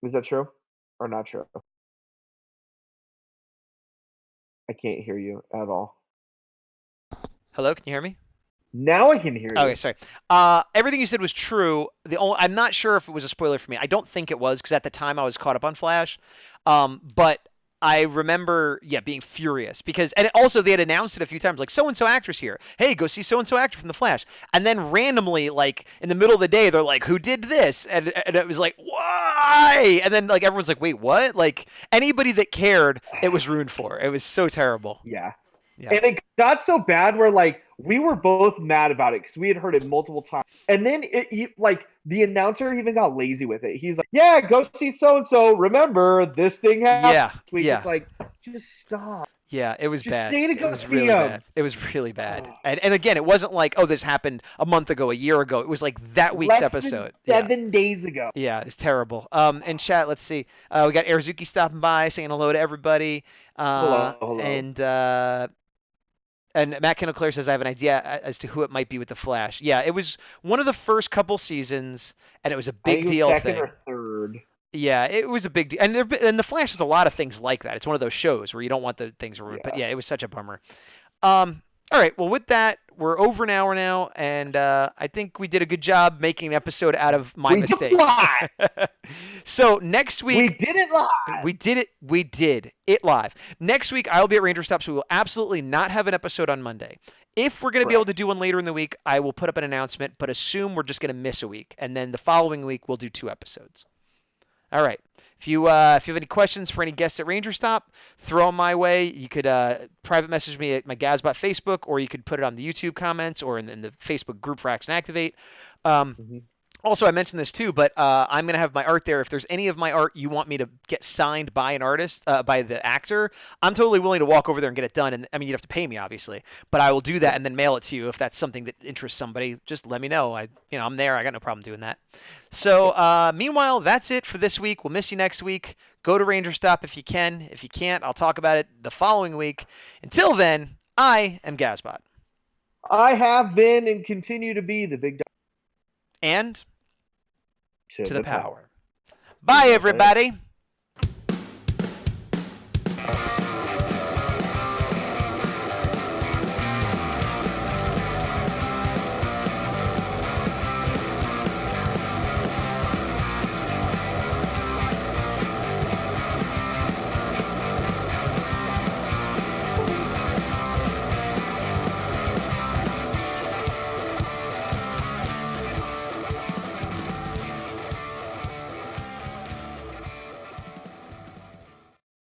Is that true or not true? I can't hear you at all. Hello, can you hear me? Now I can hear you. Okay, sorry. Everything you said was true. I'm not sure if it was a spoiler for me. I don't think it was because at the time I was caught up on Flash. But I remember, being furious because, and also they had announced it a few times, like so-and-so actress here. Hey, go see so-and-so actor from The Flash. And then randomly, like in the middle of the day, they're like, who did this? And it was like, why? And then like everyone's like, wait, what? Like anybody that cared, it was ruined for. It was so terrible. Yeah. And it got so bad where like we were both mad about it because we had heard it multiple times. And then like the announcer even got lazy with it. He's like, yeah, go see so-and-so. Remember, this thing happened this week. It's like, just stop. Yeah, it was bad. It was really bad. It was really bad. And again, it wasn't like, oh, this happened a month ago, a year ago. It was like that week's episode. Than 7 days ago. Yeah, it's terrible. In chat, let's see. We got Arizuki stopping by, saying hello to everybody. Hello. And Matt Kendall Clare says, I have an idea as to who it might be with the Flash. Yeah, it was one of the first couple seasons, and it was a big deal second thing. Or third. Yeah, it was a big deal. And the Flash has a lot of things like that. It's one of those shows where you don't want the things ruined. But yeah, it was such a bummer. All right, well, with that, we're over an hour now, and I think we did a good job making an episode out of my mistake. So next week... We did it live! We did it live. Next week, I'll be at Rangerstop, so we will absolutely not have an episode on Monday. If we're going to be able to do one later in the week, I will put up an announcement, but assume we're just going to miss a week, and then the following week, we'll do 2 episodes. All right. If you have any questions for any guests at Rangerstop, throw them my way. You could private message me at my Gazbot Facebook, or you could put it on the YouTube comments or in the Facebook group for Action Activate. Mhm. Also, I mentioned this too, but I'm going to have my art there. If there's any of my art you want me to get signed by an artist, by the actor, I'm totally willing to walk over there and get it done. And I mean, you'd have to pay me, obviously, but I will do that and then mail it to you if that's something that interests somebody. Just let me know. I'm there. I got no problem doing that. So, meanwhile, that's it for this week. We'll miss you next week. Go to Rangerstop if you can. If you can't, I'll talk about it the following week. Until then, I am Gazbot. I have been and continue to be the big dog And to to the power. See Bye, you guys later. everybody.